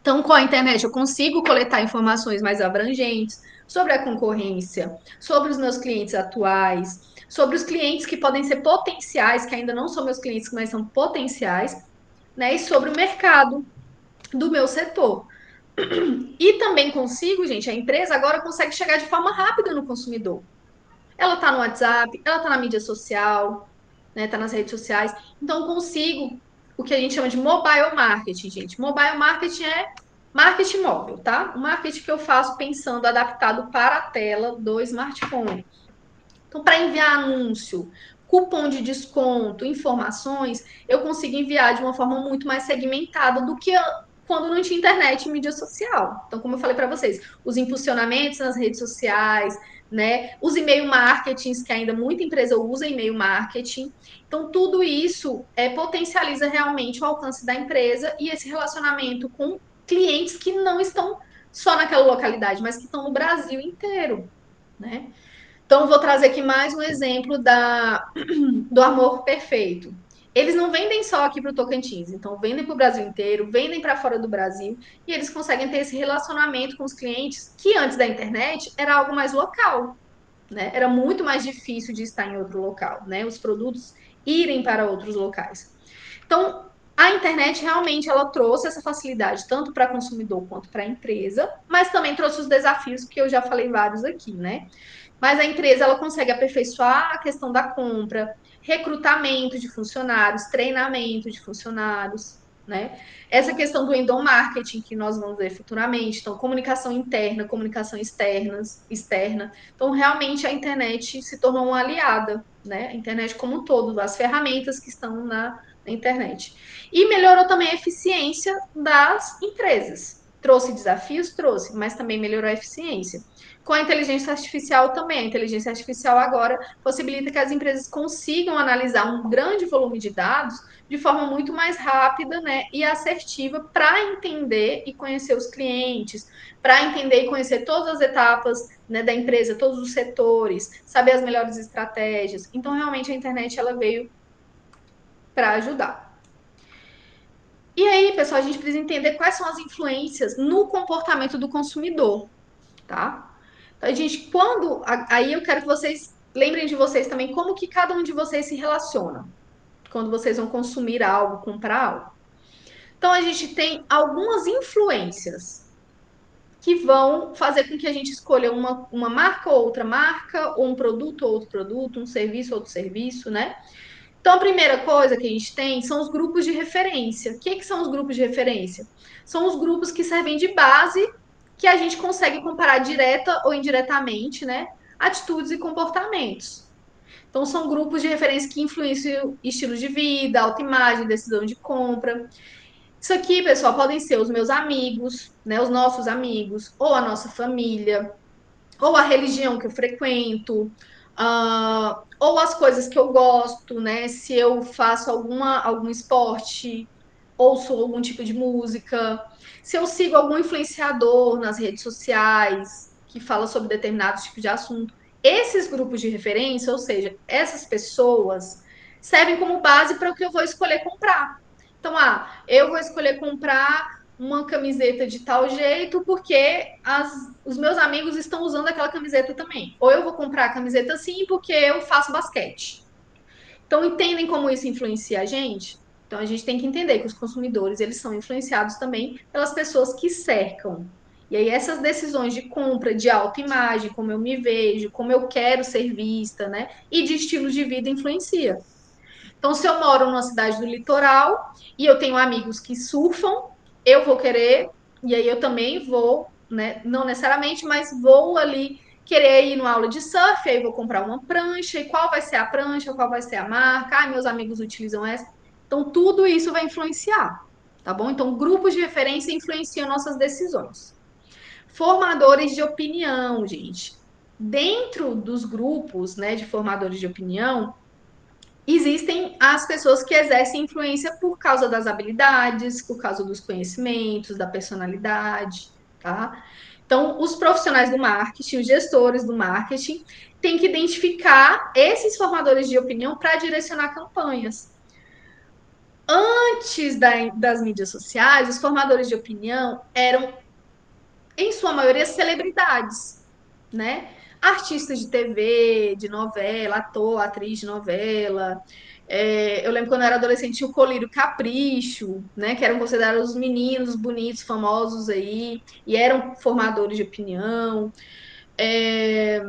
Então, com a internet, eu consigo coletar informações mais abrangentes sobre a concorrência, sobre os meus clientes atuais, sobre os clientes que podem ser potenciais, que ainda não são meus clientes, mas são potenciais, né? E sobre o mercado do meu setor. E também consigo, gente, a empresa agora consegue chegar de forma rápida no consumidor. Ela está no WhatsApp, ela está na mídia social, né? Está nas redes sociais. Então, consigo o que a gente chama de mobile marketing, gente. Mobile marketing é marketing móvel, tá? O marketing que eu faço pensando adaptado para a tela do smartphone. Então, para enviar anúncio, cupom de desconto, informações, eu consigo enviar de uma forma muito mais segmentada do que quando não tinha internet e mídia social. Então, como eu falei para vocês, os impulsionamentos nas redes sociais, né? Os e-mail marketings, que ainda muita empresa usa e-mail marketing. Então, tudo isso potencializa realmente o alcance da empresa e esse relacionamento com clientes que não estão só naquela localidade, mas que estão no Brasil inteiro, né? Então, vou trazer aqui mais um exemplo do Amor Perfeito. Eles não vendem só aqui para o Tocantins, então vendem para o Brasil inteiro, vendem para fora do Brasil, e eles conseguem ter esse relacionamento com os clientes que antes da internet era algo mais local, né? Era muito mais difícil de estar em outro local, né? Os produtos irem para outros locais. Então, a internet realmente ela trouxe essa facilidade tanto para consumidor quanto para a empresa, mas também trouxe os desafios que eu já falei vários aqui, né? Mas a empresa ela consegue aperfeiçoar a questão da compra, recrutamento de funcionários, treinamento de funcionários, né? Essa questão do endomarketing que nós vamos ver futuramente, então comunicação interna, comunicação externa. Então realmente a internet se tornou uma aliada, né? A internet como um todo, as ferramentas que estão na internet. E melhorou também a eficiência das empresas. Trouxe desafios, trouxe, mas também melhorou a eficiência. Com a inteligência artificial também. A inteligência artificial agora possibilita que as empresas consigam analisar um grande volume de dados de forma muito mais rápida, né, e assertiva para entender e conhecer os clientes, para entender e conhecer todas as etapas, né, da empresa, todos os setores, saber as melhores estratégias. Então, realmente a internet ela veio para ajudar. E aí, pessoal, a gente precisa entender quais são as influências no comportamento do consumidor, tá? Então, a gente, aí eu quero que vocês lembrem de vocês também como que cada um de vocês se relaciona quando vocês vão consumir algo, comprar algo. Então, a gente tem algumas influências que vão fazer com que a gente escolha uma marca ou outra marca, ou um produto ou outro produto, um serviço ou outro serviço, né? Então, a primeira coisa que a gente tem são os grupos de referência. O que são os grupos de referência? São os grupos que servem de base que a gente consegue comparar direta ou indiretamente, né? Atitudes e comportamentos. Então, são grupos de referência que influenciam estilo de vida, autoimagem, decisão de compra. Isso aqui, pessoal, podem ser os meus amigos, né? Os nossos amigos, ou a nossa família, ou a religião que eu frequento, ou as coisas que eu gosto, né? Se eu faço algum esporte, ouço algum tipo de música, se eu sigo algum influenciador nas redes sociais que fala sobre determinados tipos de assunto. Esses grupos de referência, ou seja, essas pessoas servem como base para o que eu vou escolher comprar. Então, eu vou escolher comprar uma camiseta de tal jeito porque os meus amigos estão usando aquela camiseta também. Ou eu vou comprar a camiseta assim porque eu faço basquete. Então, entendem como isso influencia a gente? Então, a gente tem que entender que os consumidores, eles são influenciados também pelas pessoas que cercam. E aí, essas decisões de compra, de autoimagem, como eu me vejo, como eu quero ser vista, né? E de estilo de vida influencia. Então, se eu moro numa cidade do litoral e eu tenho amigos que surfam, eu vou querer, e aí eu também vou, né? Não necessariamente, mas vou ali querer ir numa aula de surf, aí vou comprar uma prancha, e qual vai ser a prancha, qual vai ser a marca, meus amigos utilizam essa. Então, tudo isso vai influenciar, tá bom? Então, grupos de referência influenciam nossas decisões. Formadores de opinião, gente. Dentro dos grupos, né, de formadores de opinião, existem as pessoas que exercem influência por causa das habilidades, por causa dos conhecimentos, da personalidade, tá? Então, os profissionais do marketing, os gestores do marketing, têm que identificar esses formadores de opinião para direcionar campanhas. Antes das mídias sociais, os formadores de opinião eram, em sua maioria, celebridades, né? Artistas de TV, de novela, ator, atriz de novela. Eu lembro quando eu era adolescente, tinha o Colírio Capricho, né? Que eram considerados os meninos bonitos, famosos aí, e eram formadores de opinião. É,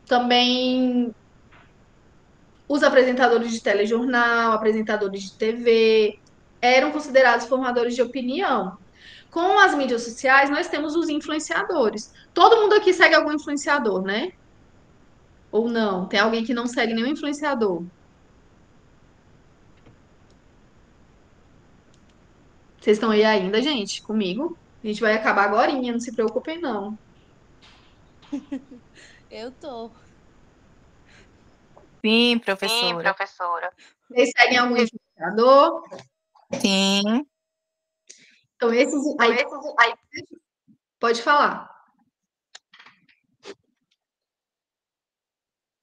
também os apresentadores de telejornal, apresentadores de TV, eram considerados formadores de opinião. Com as mídias sociais, nós temos os influenciadores. Todo mundo aqui segue algum influenciador, né? Ou não? Tem alguém que não segue nenhum influenciador? Vocês estão aí ainda, gente? Comigo? A gente vai acabar agorinha, não se preocupem, não. Eu tô. Sim, Sim, professora. professora. Vocês seguem algum influenciador? Sim. Então, esses. Então, Aí, esses. Aí, Pode falar.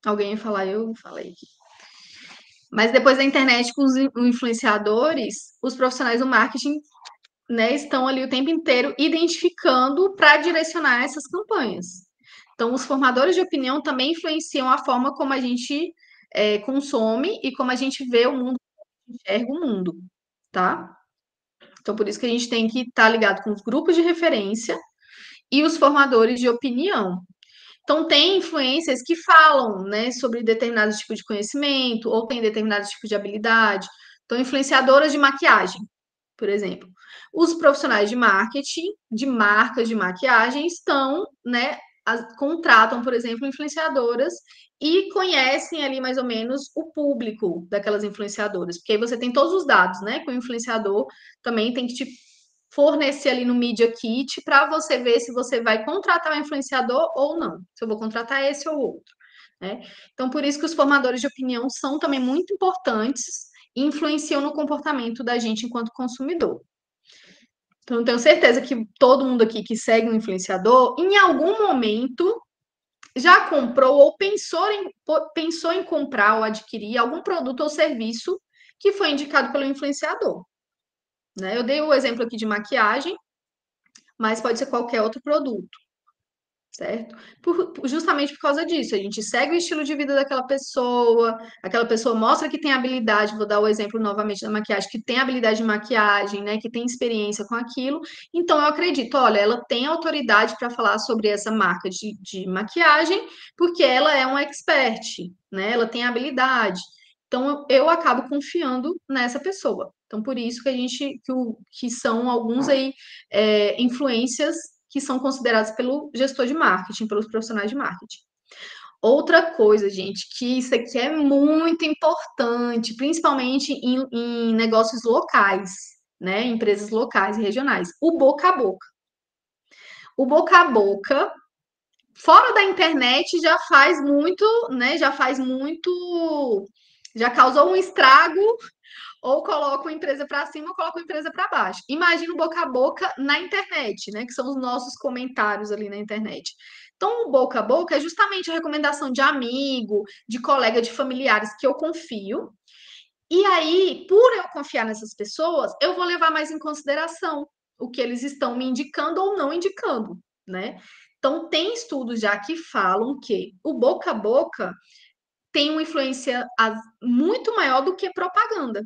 Alguém ia falar, eu falei. Mas depois da internet, com os influenciadores, os profissionais do marketing, né, estão ali o tempo inteiro identificando para direcionar essas campanhas. Então, os formadores de opinião também influenciam a forma como a gente consome e como a gente vê o mundo, enxerga o mundo, tá? Então, por isso que a gente tem que estar ligado com os grupos de referência e os formadores de opinião. Então, tem influências que falam, né, sobre determinados tipos de conhecimento ou tem determinados tipos de habilidade. Então, influenciadoras de maquiagem, por exemplo. Os profissionais de marketing, de marcas de maquiagem, estão, né, contratam, por exemplo, influenciadoras e conhecem ali mais ou menos o público daquelas influenciadoras, porque aí você tem todos os dados, né? Que o influenciador também tem que te fornecer ali no Media Kit para você ver se você vai contratar um influenciador ou não, se eu vou contratar esse ou outro, né? Então, por isso que os formadores de opinião são também muito importantes e influenciam no comportamento da gente enquanto consumidor. Então, eu tenho certeza que todo mundo aqui que segue um influenciador, em algum momento, já comprou ou pensou em comprar ou adquirir algum produto ou serviço que foi indicado pelo influenciador, né? Eu dei o exemplo aqui de maquiagem, mas pode ser qualquer outro produto, certo? Justamente por causa disso, a gente segue o estilo de vida daquela pessoa, aquela pessoa mostra que tem habilidade, vou dar o exemplo novamente da maquiagem, que tem habilidade de maquiagem, né, que tem experiência com aquilo, então eu acredito, olha, ela tem autoridade para falar sobre essa marca de maquiagem, porque ela é uma expert, né, ela tem habilidade, então eu acabo confiando nessa pessoa. Então, por isso que a gente, que são alguns aí influências que são consideradas pelo gestor de marketing, pelos profissionais de marketing. Outra coisa, gente, que isso aqui é muito importante, principalmente em negócios locais, né? Empresas locais e regionais. O boca a boca. O boca a boca, fora da internet, já faz muito, né? Já causou um estrago ou coloca uma empresa para cima ou coloca uma empresa para baixo. Imagina o boca a boca na internet, né? Que são os nossos comentários ali na internet. Então, o boca a boca é justamente a recomendação de amigo, de colega, de familiares que eu confio. E aí, por eu confiar nessas pessoas, eu vou levar mais em consideração o que eles estão me indicando ou não indicando, né? Então, tem estudos já que falam que o boca a boca tem uma influência muito maior do que propaganda.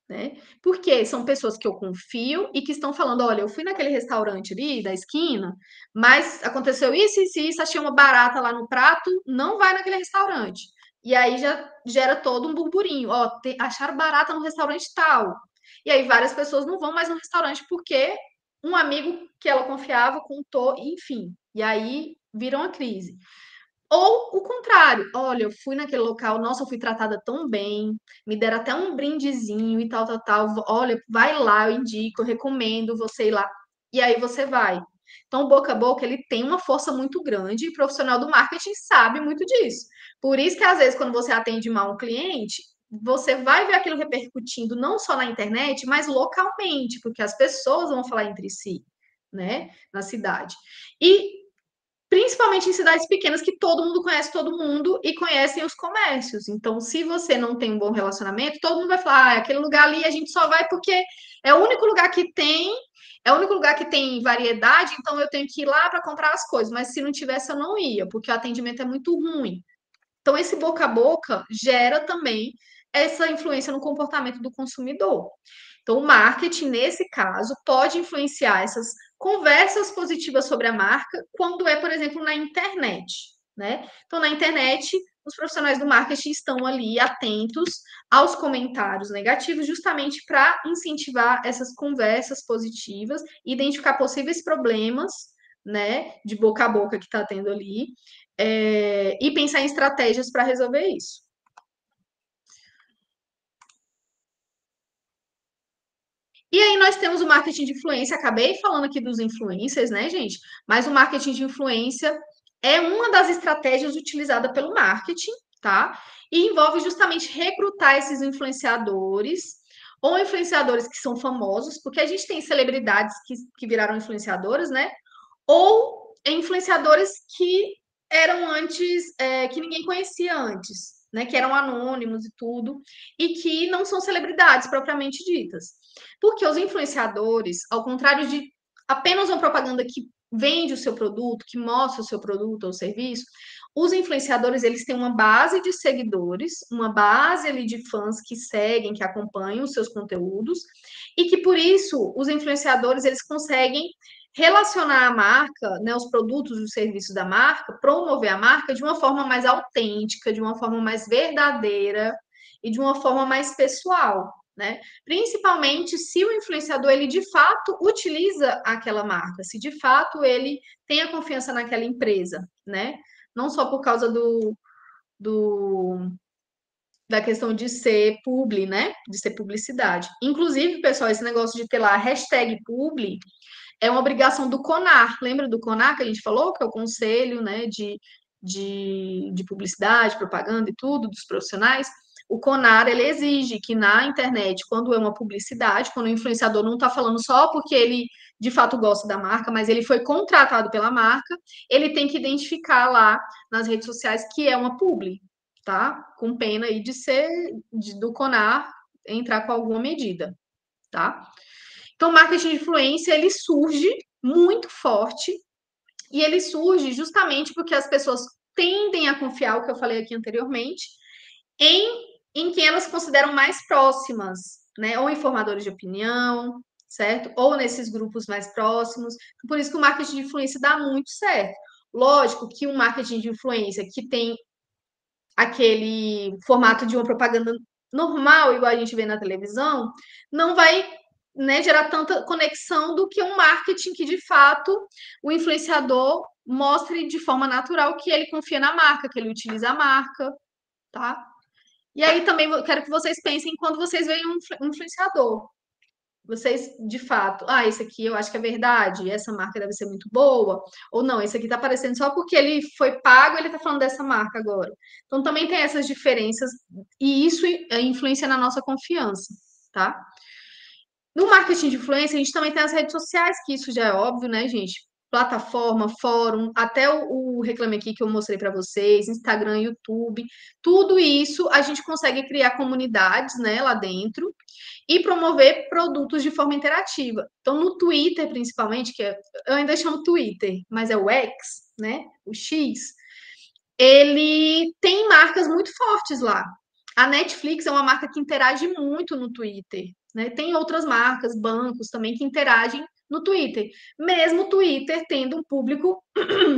Né? Porque são pessoas que eu confio e que estão falando: olha, eu fui naquele restaurante ali da esquina, mas aconteceu isso, isso, isso, achei uma barata lá no prato, não vai naquele restaurante. E aí já gera todo um burburinho: ó, acharam barata no restaurante tal. E aí várias pessoas não vão mais no restaurante porque um amigo que ela confiava contou, enfim. E aí viram uma crise. Ou o contrário, olha, eu fui naquele local, nossa, eu fui tratada tão bem, me deram até um brindezinho e tal, tal, tal. Olha, vai lá, eu indico, eu recomendo você ir lá. E aí você vai. Então, o boca a boca, ele tem uma força muito grande e o profissional do marketing sabe muito disso. Por isso que, às vezes, quando você atende mal um cliente, você vai ver aquilo repercutindo não só na internet, mas localmente, porque as pessoas vão falar entre si, né, na cidade. E principalmente em cidades pequenas que todo mundo conhece todo mundo e conhecem os comércios. Então, se você não tem um bom relacionamento, todo mundo vai falar: ah, aquele lugar ali a gente só vai porque é o único lugar que tem, é o único lugar que tem variedade, então eu tenho que ir lá para comprar as coisas. Mas se não tivesse, eu não ia, porque o atendimento é muito ruim. Então, esse boca a boca gera também essa influência no comportamento do consumidor. Então, o marketing, nesse caso, pode influenciar essas conversas positivas sobre a marca quando é, por exemplo, na internet, né? Então, na internet, os profissionais do marketing estão ali atentos aos comentários negativos, justamente para incentivar essas conversas positivas, identificar possíveis problemas, né, de boca a boca que está tendo ali, e pensar em estratégias para resolver isso. E aí nós temos o marketing de influência, acabei falando aqui dos influencers, né, gente? Mas o marketing de influência é uma das estratégias utilizada pelo marketing, tá? E envolve justamente recrutar esses influenciadores ou influenciadores que são famosos, porque a gente tem celebridades que viraram influenciadoras, né? Ou influenciadores que eram antes, que ninguém conhecia antes, né? Que eram anônimos e tudo, e que não são celebridades propriamente ditas. Porque os influenciadores, ao contrário de apenas uma propaganda que vende o seu produto, que mostra o seu produto ou serviço, os influenciadores, eles têm uma base de seguidores, uma base ali de fãs que seguem, que acompanham os seus conteúdos, e que por isso os influenciadores, eles conseguem relacionar a marca, né, os produtos e os serviços da marca, promover a marca de uma forma mais autêntica, de uma forma mais verdadeira e de uma forma mais pessoal, né? Principalmente se o influenciador ele de fato utiliza aquela marca, se de fato ele tem a confiança naquela empresa, né? Não só por causa do da questão de ser publi, né? De ser publicidade. Inclusive, pessoal, esse negócio de ter lá a hashtag publi é uma obrigação do CONAR. Lembra do CONAR que a gente falou, que é o Conselho, né, de Publicidade, Propaganda e tudo, dos profissionais? O CONAR, ele exige que na internet, quando é uma publicidade, quando o influenciador não está falando só porque ele de fato gosta da marca, mas ele foi contratado pela marca, ele tem que identificar lá nas redes sociais que é uma publi, tá? Com pena aí de ser do CONAR entrar com alguma medida, tá? Então, o marketing de influência, ele surge muito forte e ele surge justamente porque as pessoas tendem a confiar, o que eu falei aqui anteriormente, em quem elas consideram mais próximas, né? Ou informadores de opinião, certo? Ou nesses grupos mais próximos. Por isso que o marketing de influência dá muito certo. Lógico que um marketing de influência que tem aquele formato de uma propaganda normal, igual a gente vê na televisão, não vai, né, gerar tanta conexão do que um marketing que, de fato, o influenciador mostre de forma natural que ele confia na marca, que ele utiliza a marca, tá? E aí também quero que vocês pensem quando vocês veem um influenciador. Vocês, de fato, esse aqui eu acho que é verdade, essa marca deve ser muito boa, ou não, esse aqui tá aparecendo só porque ele foi pago, ele tá falando dessa marca agora. Então também tem essas diferenças, e isso influencia na nossa confiança, tá? No marketing de influência, a gente também tem as redes sociais, que isso já é óbvio, né, gente? Plataforma, fórum, até o Reclame Aqui que eu mostrei para vocês, Instagram, YouTube, tudo isso a gente consegue criar comunidades, né, lá dentro e promover produtos de forma interativa. Então, no Twitter, principalmente, eu ainda chamo Twitter, mas é o X, né, o X, ele tem marcas muito fortes lá. A Netflix é uma marca que interage muito no Twitter, né? Tem outras marcas, bancos também que interagem no Twitter, mesmo o Twitter tendo um público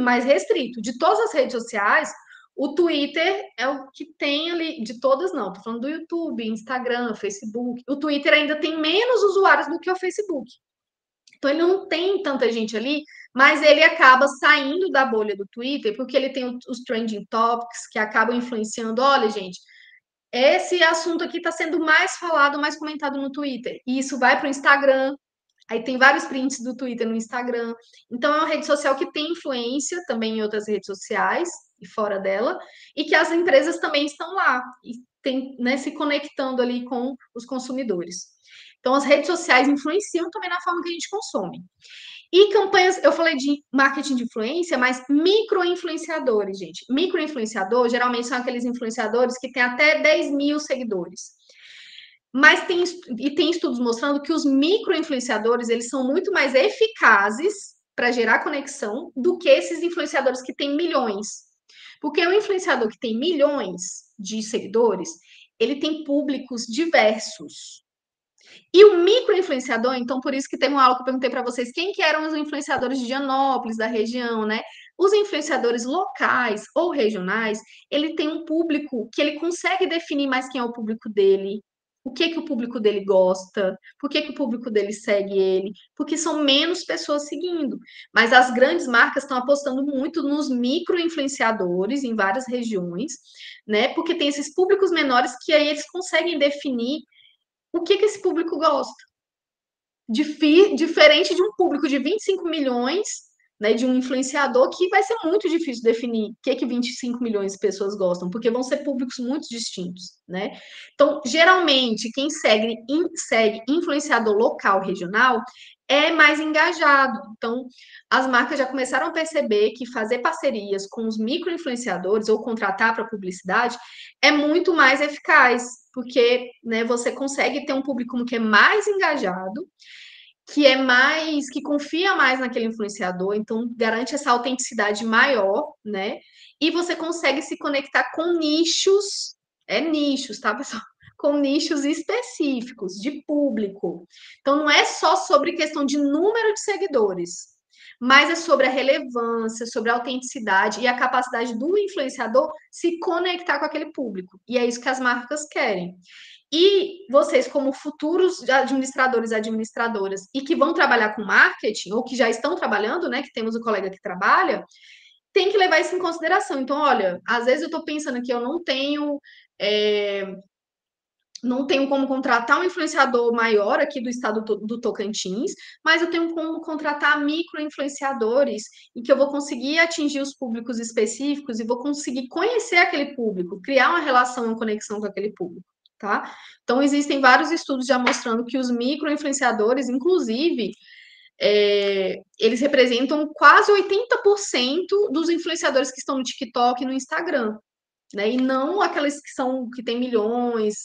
mais restrito. De todas as redes sociais, o Twitter é o que tem ali, de todas não, tô falando do YouTube, Instagram, Facebook. O Twitter ainda tem menos usuários do que o Facebook. Então ele não tem tanta gente ali, mas ele acaba saindo da bolha do Twitter, porque ele tem os trending topics que acabam influenciando. Olha, gente, esse assunto aqui está sendo mais falado, mais comentado no Twitter. E isso vai para o Instagram. Aí tem vários prints do Twitter no Instagram. Então é uma rede social que tem influência também em outras redes sociais e fora dela, e que as empresas também estão lá e tem, né, se conectando ali com os consumidores. Então as redes sociais influenciam também na forma que a gente consome. E campanhas, eu falei de marketing de influência, mas micro-influenciadores, gente. Micro-influenciador, geralmente são aqueles influenciadores que têm até 10 mil seguidores. Mas tem estudos mostrando que os micro-influenciadores, eles são muito mais eficazes para gerar conexão do que esses influenciadores que têm milhões. Porque o influenciador que tem milhões de seguidores, ele tem públicos diversos. E o micro-influenciador, então, por isso que teve uma aula que eu perguntei para vocês quem que eram os influenciadores de Dianópolis, da região, né? Os influenciadores locais ou regionais, ele tem um público que ele consegue definir mais quem é o público dele, o que que o público dele gosta, por que que o público dele segue ele, porque são menos pessoas seguindo. Mas as grandes marcas estão apostando muito nos micro-influenciadores em várias regiões, né? Porque tem esses públicos menores que aí eles conseguem definir o que que esse público gosta. Diferente de um público de 25 milhões, né, de um influenciador que vai ser muito difícil definir o que 25 milhões de pessoas gostam, porque vão ser públicos muito distintos, né? Então, geralmente, quem segue influenciador local, regional, é mais engajado. Então, as marcas já começaram a perceber que fazer parcerias com os micro-influenciadores ou contratar para publicidade é muito mais eficaz, porque, né, você consegue ter um público que é mais engajado, que confia mais naquele influenciador, então garante essa autenticidade maior, né? E você consegue se conectar com nichos, tá, pessoal? Com nichos específicos de público. Então não é só sobre questão de número de seguidores, mas é sobre a relevância, sobre a autenticidade e a capacidade do influenciador se conectar com aquele público. E é isso que as marcas querem. E vocês, como futuros administradores e administradoras, e que vão trabalhar com marketing, ou que já estão trabalhando, né? Que temos um colega que trabalha, tem que levar isso em consideração. Então, olha, às vezes eu estou pensando que eu não tenho como contratar um influenciador maior aqui do estado do Tocantins, mas eu tenho como contratar micro-influenciadores e que eu vou conseguir atingir os públicos específicos e vou conseguir conhecer aquele público, criar uma relação, uma conexão com aquele público, tá? Então, existem vários estudos já mostrando que os micro-influenciadores, inclusive, eles representam quase 80% dos influenciadores que estão no TikTok e no Instagram, né? E não aquelas que têm milhões,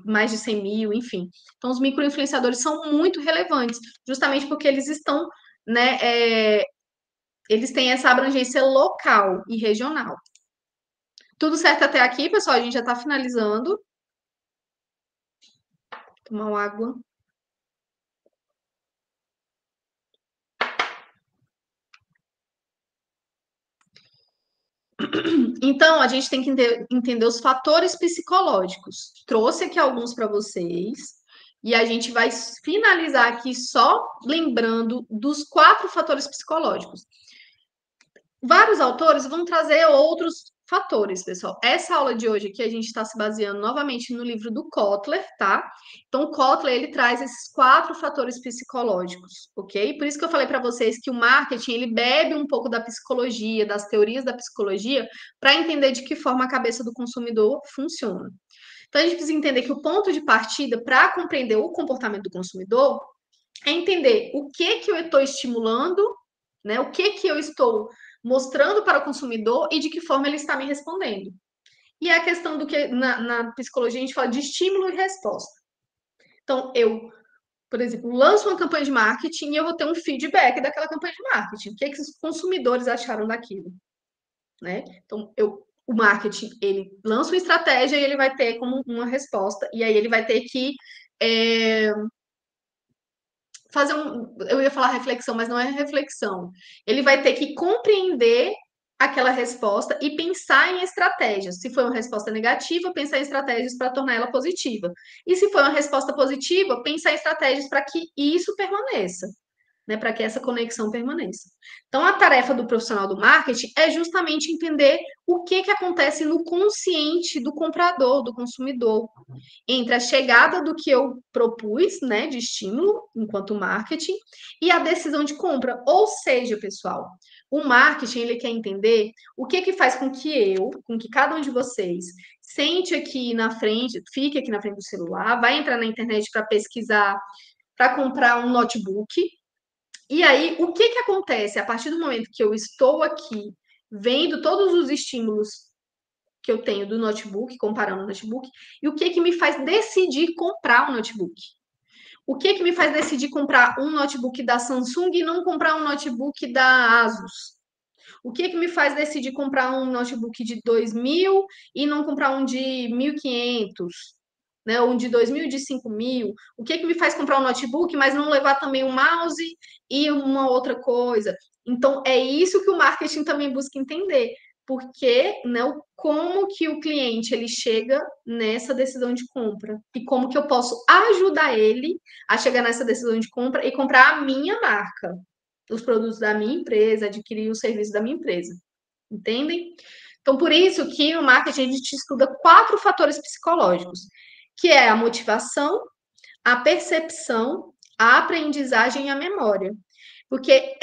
mais de 100 mil, enfim. Então, os micro-influenciadores são muito relevantes, justamente porque eles estão, né? Eles têm essa abrangência local e regional. Tudo certo até aqui, pessoal? A gente já está finalizando. Tomar uma água. Então, a gente tem que entender os fatores psicológicos. Trouxe aqui alguns para vocês. E a gente vai finalizar aqui só lembrando dos 4 fatores psicológicos. Vários autores vão trazer outros fatores, pessoal. Essa aula de hoje aqui a gente está se baseando novamente no livro do Kotler, tá? Então, o Kotler, ele traz esses 4 fatores psicológicos, ok? Por isso que eu falei para vocês que o marketing, ele bebe um pouco da psicologia, das teorias da psicologia, para entender de que forma a cabeça do consumidor funciona. Então, a gente precisa entender que o ponto de partida para compreender o comportamento do consumidor é entender o que eu estou estimulando, né? O que eu estou mostrando para o consumidor e de que forma ele está me respondendo. E é a questão do que na psicologia a gente fala de estímulo e resposta. Então, eu, por exemplo, lanço uma campanha de marketing e eu vou ter um feedback daquela campanha de marketing. O que os consumidores acharam daquilo? Né? Então, o marketing, ele lança uma estratégia e ele vai ter como uma resposta, e aí ele vai ter que fazer eu ia falar reflexão, mas não é reflexão. Ele vai ter que compreender aquela resposta e pensar em estratégias. Se foi uma resposta negativa, pensar em estratégias para tornar ela positiva. E se foi uma resposta positiva, pensar em estratégias para que isso permaneça, né, para que essa conexão permaneça. Então, a tarefa do profissional do marketing é justamente entender o que acontece no consciente do comprador, do consumidor, entre a chegada do que eu propus, né, de estímulo, enquanto marketing, e a decisão de compra. Ou seja, pessoal, o marketing, ele quer entender o que faz com que cada um de vocês sente aqui na frente, fique aqui na frente do celular, vai entrar na internet para pesquisar, para comprar um notebook. E aí, o que acontece a partir do momento que eu estou aqui vendo todos os estímulos que eu tenho do notebook, comparando o notebook, e o que me faz decidir comprar um notebook? O que me faz decidir comprar um notebook da Samsung e não comprar um notebook da Asus? O que me faz decidir comprar um notebook de 2.000 e não comprar um de 1.500? Né, um de 2.000 e de 5.000, o que me faz comprar um notebook, mas não levar também um mouse e uma outra coisa? Então, é isso que o marketing também busca entender, porque, né, como que o cliente ele chega nessa decisão de compra e como que eu posso ajudar ele a chegar nessa decisão de compra e comprar a minha marca, os produtos da minha empresa, adquirir o serviço da minha empresa. Entendem? Então, por isso que no marketing a gente estuda 4 fatores psicológicos, que é a motivação, a percepção, a aprendizagem e a memória. Porque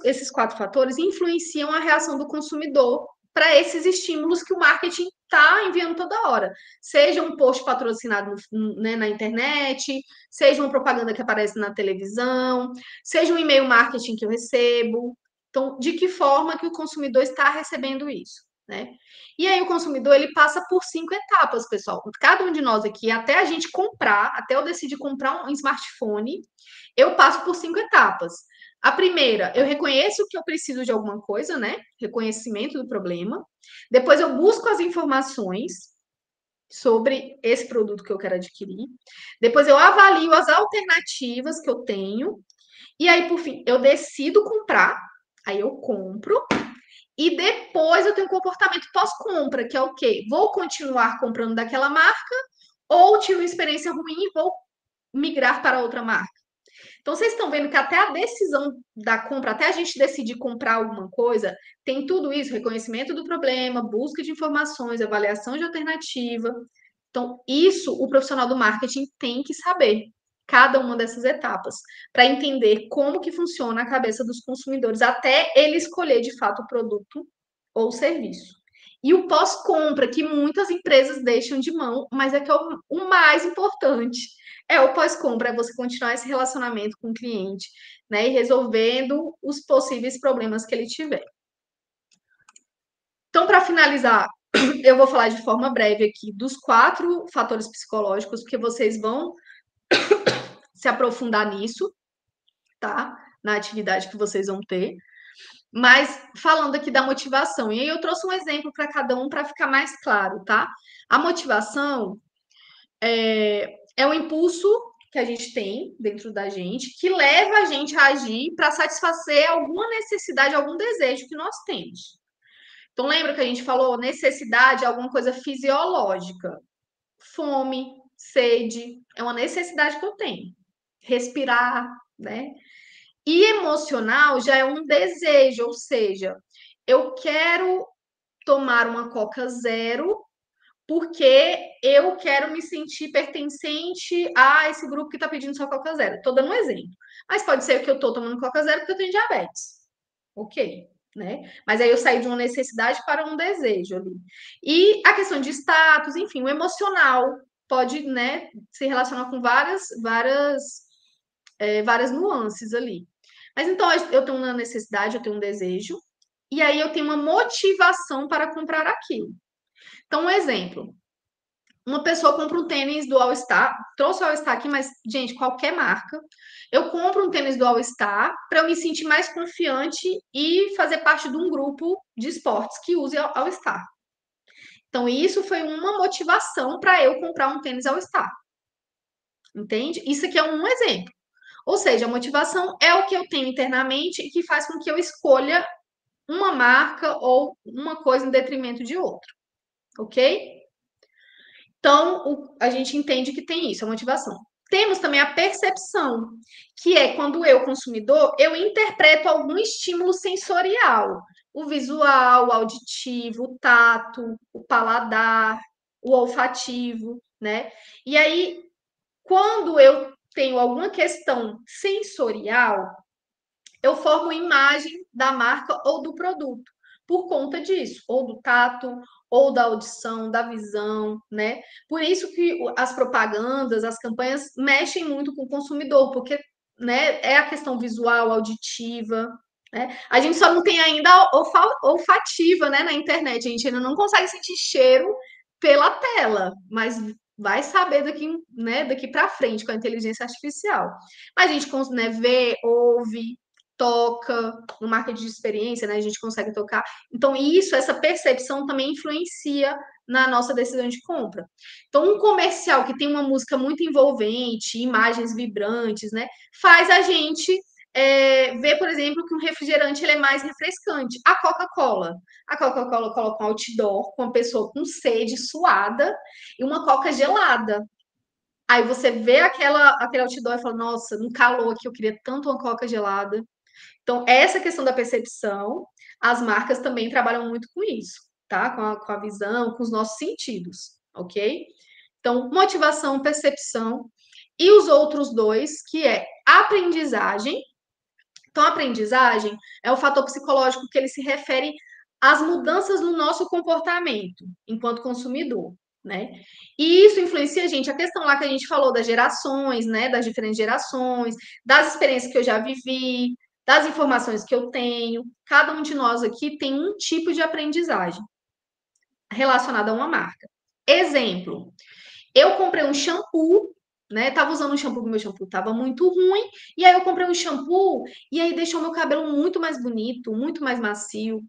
esses 4 fatores influenciam a reação do consumidor para esses estímulos que o marketing está enviando toda hora. Seja um post patrocinado né, na internet, seja uma propaganda que aparece na televisão, seja um e-mail marketing que eu recebo. Então, de que forma que o consumidor está recebendo isso? Né? E aí o consumidor ele passa por 5 etapas, pessoal. Cada um de nós aqui, até a gente comprar, até eu decidir comprar um smartphone, eu passo por 5 etapas. A primeira, eu reconheço que eu preciso de alguma coisa, né? Reconhecimento do problema. Depois eu busco as informações sobre esse produto que eu quero adquirir. Depois eu avalio as alternativas que eu tenho. E aí, por fim, eu decido comprar. Aí eu compro. E depois eu tenho um comportamento pós-compra, que é o quê? Vou continuar comprando daquela marca ou tive uma experiência ruim e vou migrar para outra marca. Então, vocês estão vendo que até a decisão da compra, até a gente decidir comprar alguma coisa, tem tudo isso: reconhecimento do problema, busca de informações, avaliação de alternativa. Então, isso o profissional do marketing tem que saber, cada uma dessas etapas, para entender como que funciona a cabeça dos consumidores, até ele escolher de fato o produto ou serviço. E o pós-compra, que muitas empresas deixam de mão, mas é que é o mais importante. É o pós-compra, é você continuar esse relacionamento com o cliente, né? E resolvendo os possíveis problemas que ele tiver. Então, para finalizar, eu vou falar de forma breve aqui dos 4 fatores psicológicos, porque vocês vão se aprofundar nisso, tá? Na atividade que vocês vão ter. Mas falando aqui da motivação, e aí eu trouxe um exemplo para cada um para ficar mais claro, tá? A motivação é um impulso que a gente tem dentro da gente que leva a gente a agir para satisfazer alguma necessidade, algum desejo que nós temos. Então, lembra que a gente falou necessidade é alguma coisa fisiológica? Fome, sede, é uma necessidade que eu tenho. Respirar, né? E emocional já é um desejo, ou seja, eu quero tomar uma Coca Zero porque eu quero me sentir pertencente a esse grupo que está pedindo só Coca Zero. Estou dando um exemplo. Mas pode ser que eu estou tomando Coca Zero porque eu tenho diabetes. Ok, né? Mas aí eu saí de uma necessidade para um desejo ali. E a questão de status, enfim, o emocional pode, né, se relacionar com várias nuances ali. Mas então eu tenho uma necessidade, eu tenho um desejo, e aí eu tenho uma motivação para comprar aquilo. Então, um exemplo: uma pessoa compra um tênis do All Star, trouxe o All Star aqui, mas, gente, qualquer marca. Eu compro um tênis do All Star para eu me sentir mais confiante e fazer parte de um grupo de esportes que use All Star. Então, isso foi uma motivação para eu comprar um tênis All Star. Entende? Isso aqui é um exemplo. Ou seja, a motivação é o que eu tenho internamente e que faz com que eu escolha uma marca ou uma coisa em detrimento de outra. Ok? Então, a gente entende que tem isso, a motivação. Temos também a percepção, que é quando eu, consumidor, eu interpreto algum estímulo sensorial. O visual, o auditivo, o tato, o paladar, o olfativo, né? E aí, quando eu tenho alguma questão sensorial, eu formo imagem da marca ou do produto por conta disso, ou do tato, ou da audição, da visão, né? Por isso que as propagandas, as campanhas mexem muito com o consumidor, porque, né, é a questão visual, auditiva, né? A gente só não tem ainda olfativa, né, na internet, a gente ainda não consegue sentir cheiro pela tela, mas vai saber daqui, né, daqui para frente com a inteligência artificial. Mas a gente, né, vê, ouve, toca, no marketing de experiência, né? A gente consegue tocar. Então, essa percepção também influencia na nossa decisão de compra. Então, um comercial que tem uma música muito envolvente, imagens vibrantes, né? Faz a gente ver, por exemplo, que um refrigerante ele é mais refrescante. A Coca-Cola. A Coca-Cola coloca um outdoor com uma pessoa com sede, suada, e uma Coca gelada. Aí você vê aquele outdoor e fala, nossa, no calor aqui eu queria tanto uma Coca gelada. Então, essa questão da percepção, as marcas também trabalham muito com isso, tá? Com a visão, com os nossos sentidos, ok? Então, motivação, percepção. E os outros dois, que é aprendizagem, Então, a aprendizagem é o fator psicológico que ele se refere às mudanças no nosso comportamento enquanto consumidor, né? E isso influencia a gente. A questão lá que a gente falou das gerações, né? Das diferentes gerações, das experiências que eu já vivi, das informações que eu tenho. Cada um de nós aqui tem um tipo de aprendizagem relacionada a uma marca. Exemplo, eu comprei um shampoo, né? Tava usando um shampoo, meu shampoo tava muito ruim, e aí eu comprei um shampoo e aí deixou meu cabelo muito mais bonito, muito mais macio.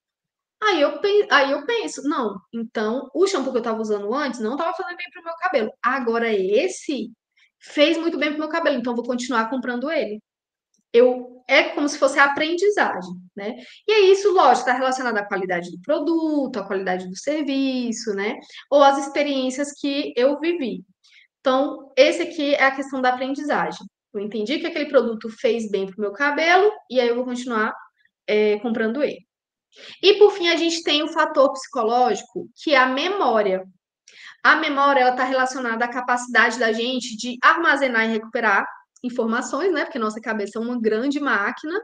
Aí eu penso, não, então o shampoo que eu tava usando antes não tava fazendo bem pro meu cabelo. Agora esse fez muito bem pro meu cabelo, então eu vou continuar comprando ele. É como se fosse a aprendizagem, né? E é isso, lógico, está relacionado à qualidade do produto, à qualidade do serviço, né? Ou às experiências que eu vivi. Então, esse aqui é a questão da aprendizagem. Eu entendi que aquele produto fez bem para o meu cabelo e aí eu vou continuar comprando ele. E por fim, a gente tem o fator psicológico, que é a memória. A memória ela está relacionada à capacidade da gente de armazenar e recuperar informações, né? Porque nossa cabeça é uma grande máquina.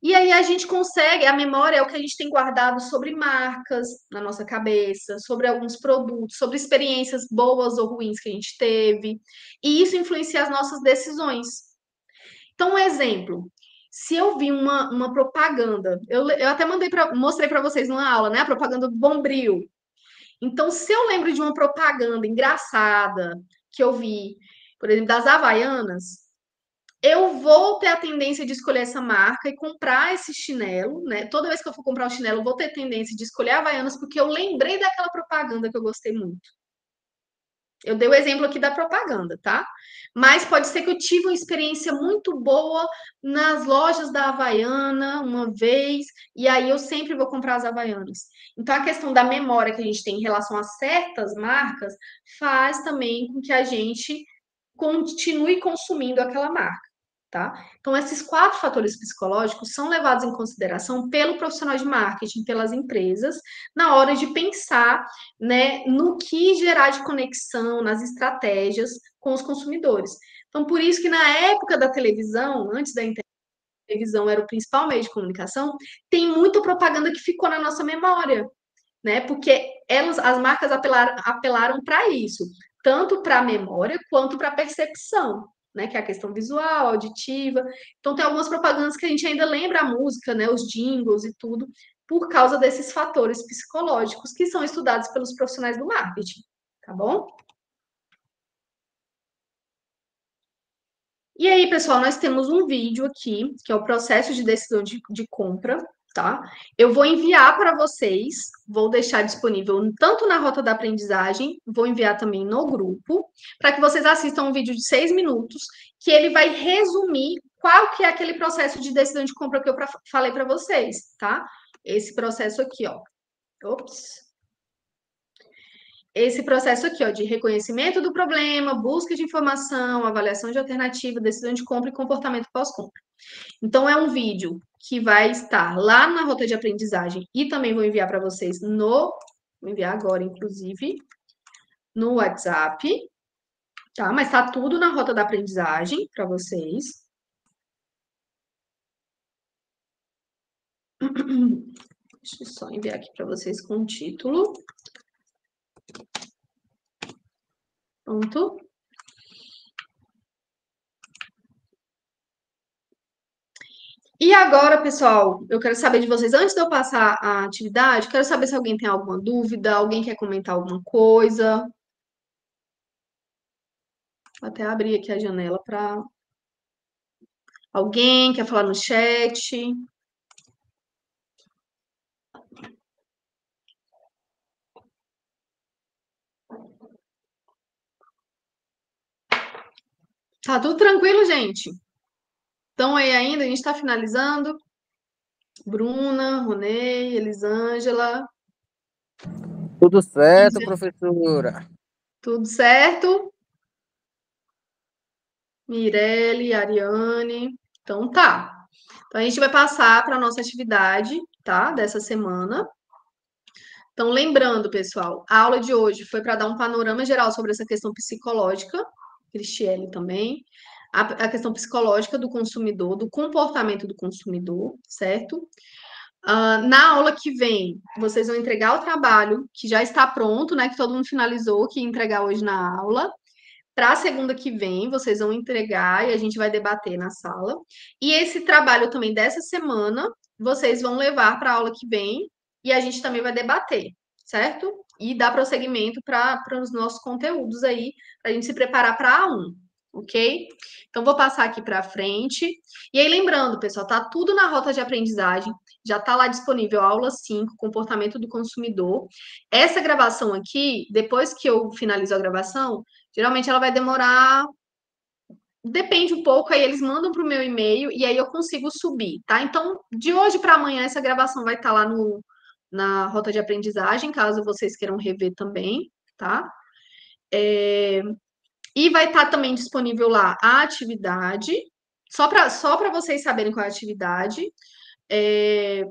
E aí a gente consegue, a memória é o que a gente tem guardado sobre marcas na nossa cabeça, sobre alguns produtos, sobre experiências boas ou ruins que a gente teve. E isso influencia as nossas decisões. Então, um exemplo. Se eu vi uma propaganda, eu até mostrei para vocês numa aula, né? A propaganda do Bombril. Então, se eu lembro de uma propaganda engraçada que eu vi, por exemplo, das Havaianas, eu vou ter a tendência de escolher essa marca e comprar esse chinelo, né? Toda vez que eu for comprar um chinelo, eu vou ter tendência de escolher Havaianas porque eu lembrei daquela propaganda que eu gostei muito. Eu dei o exemplo aqui da propaganda, tá? Mas pode ser que eu tive uma experiência muito boa nas lojas da Havaiana uma vez, e aí eu sempre vou comprar as Havaianas. Então, a questão da memória que a gente tem em relação a certas marcas faz também com que a gente continue consumindo aquela marca. Tá? Então, esses 4 fatores psicológicos são levados em consideração pelo profissional de marketing, pelas empresas, na hora de pensar, né, no que gerar de conexão, nas estratégias com os consumidores. Então, por isso que na época da televisão, antes da internet, a televisão era o principal meio de comunicação, tem muita propaganda que ficou na nossa memória, né? Porque as marcas apelaram para isso, tanto para a memória quanto para a percepção, né? Que é a questão visual, auditiva. Então tem algumas propagandas que a gente ainda lembra a música, né? Os jingles e tudo, por causa desses fatores psicológicos que são estudados pelos profissionais do marketing, tá bom? E aí, pessoal, nós temos um vídeo aqui, que é o processo de decisão de compra, tá? Eu vou enviar para vocês, vou deixar disponível tanto na rota da aprendizagem, vou enviar também no grupo, para que vocês assistam um vídeo de 6 minutos, que ele vai resumir qual que é aquele processo de decisão de compra que eu falei para vocês, tá? Esse processo aqui, ó. Ops. Esse processo aqui, ó, de reconhecimento do problema, busca de informação, avaliação de alternativa, decisão de compra e comportamento pós-compra. Então, é um vídeo que vai estar lá na rota de aprendizagem e também vou enviar para vocês vou enviar agora, inclusive, no WhatsApp, tá? Mas tá tudo na rota da aprendizagem para vocês. Deixa eu só enviar aqui para vocês com o título. Pronto. E agora, pessoal, eu quero saber de vocês, antes de eu passar a atividade, quero saber se alguém tem alguma dúvida, alguém quer comentar alguma coisa. Vou até abrir aqui a janela para alguém quer falar no chat. Tá tudo tranquilo, gente? Estão aí ainda? A gente está finalizando. Bruna, Ronei, Elisângela. Tudo certo, professora. Tudo certo? Mirelle, Ariane. Então tá. Então a gente vai passar para a nossa atividade, tá? Dessa semana. Então, lembrando, pessoal, a aula de hoje foi para dar um panorama geral sobre essa questão psicológica, Cristiane também. a questão psicológica do consumidor, do comportamento do consumidor, certo? Na aula que vem, vocês vão entregar o trabalho que já está pronto, né? Que todo mundo finalizou, que ia entregar hoje na aula. Para a segunda que vem, vocês vão entregar e a gente vai debater na sala. E esse trabalho também dessa semana, vocês vão levar para a aula que vem e a gente também vai debater, certo? E dar prosseguimento para os nossos conteúdos aí, para a gente se preparar para a A1, ok? Então, vou passar aqui para frente. E aí, lembrando, pessoal, tá tudo na rota de aprendizagem, já está lá disponível a aula 5, comportamento do consumidor. Essa gravação aqui, depois que eu finalizo a gravação, geralmente ela vai demorar. Depende um pouco, aí eles mandam para o meu e-mail e aí eu consigo subir, tá? Então, de hoje para amanhã, essa gravação vai estar lá na rota de aprendizagem, caso vocês queiram rever também, tá? E vai estar também disponível lá a atividade, só para vocês saberem qual é a atividade.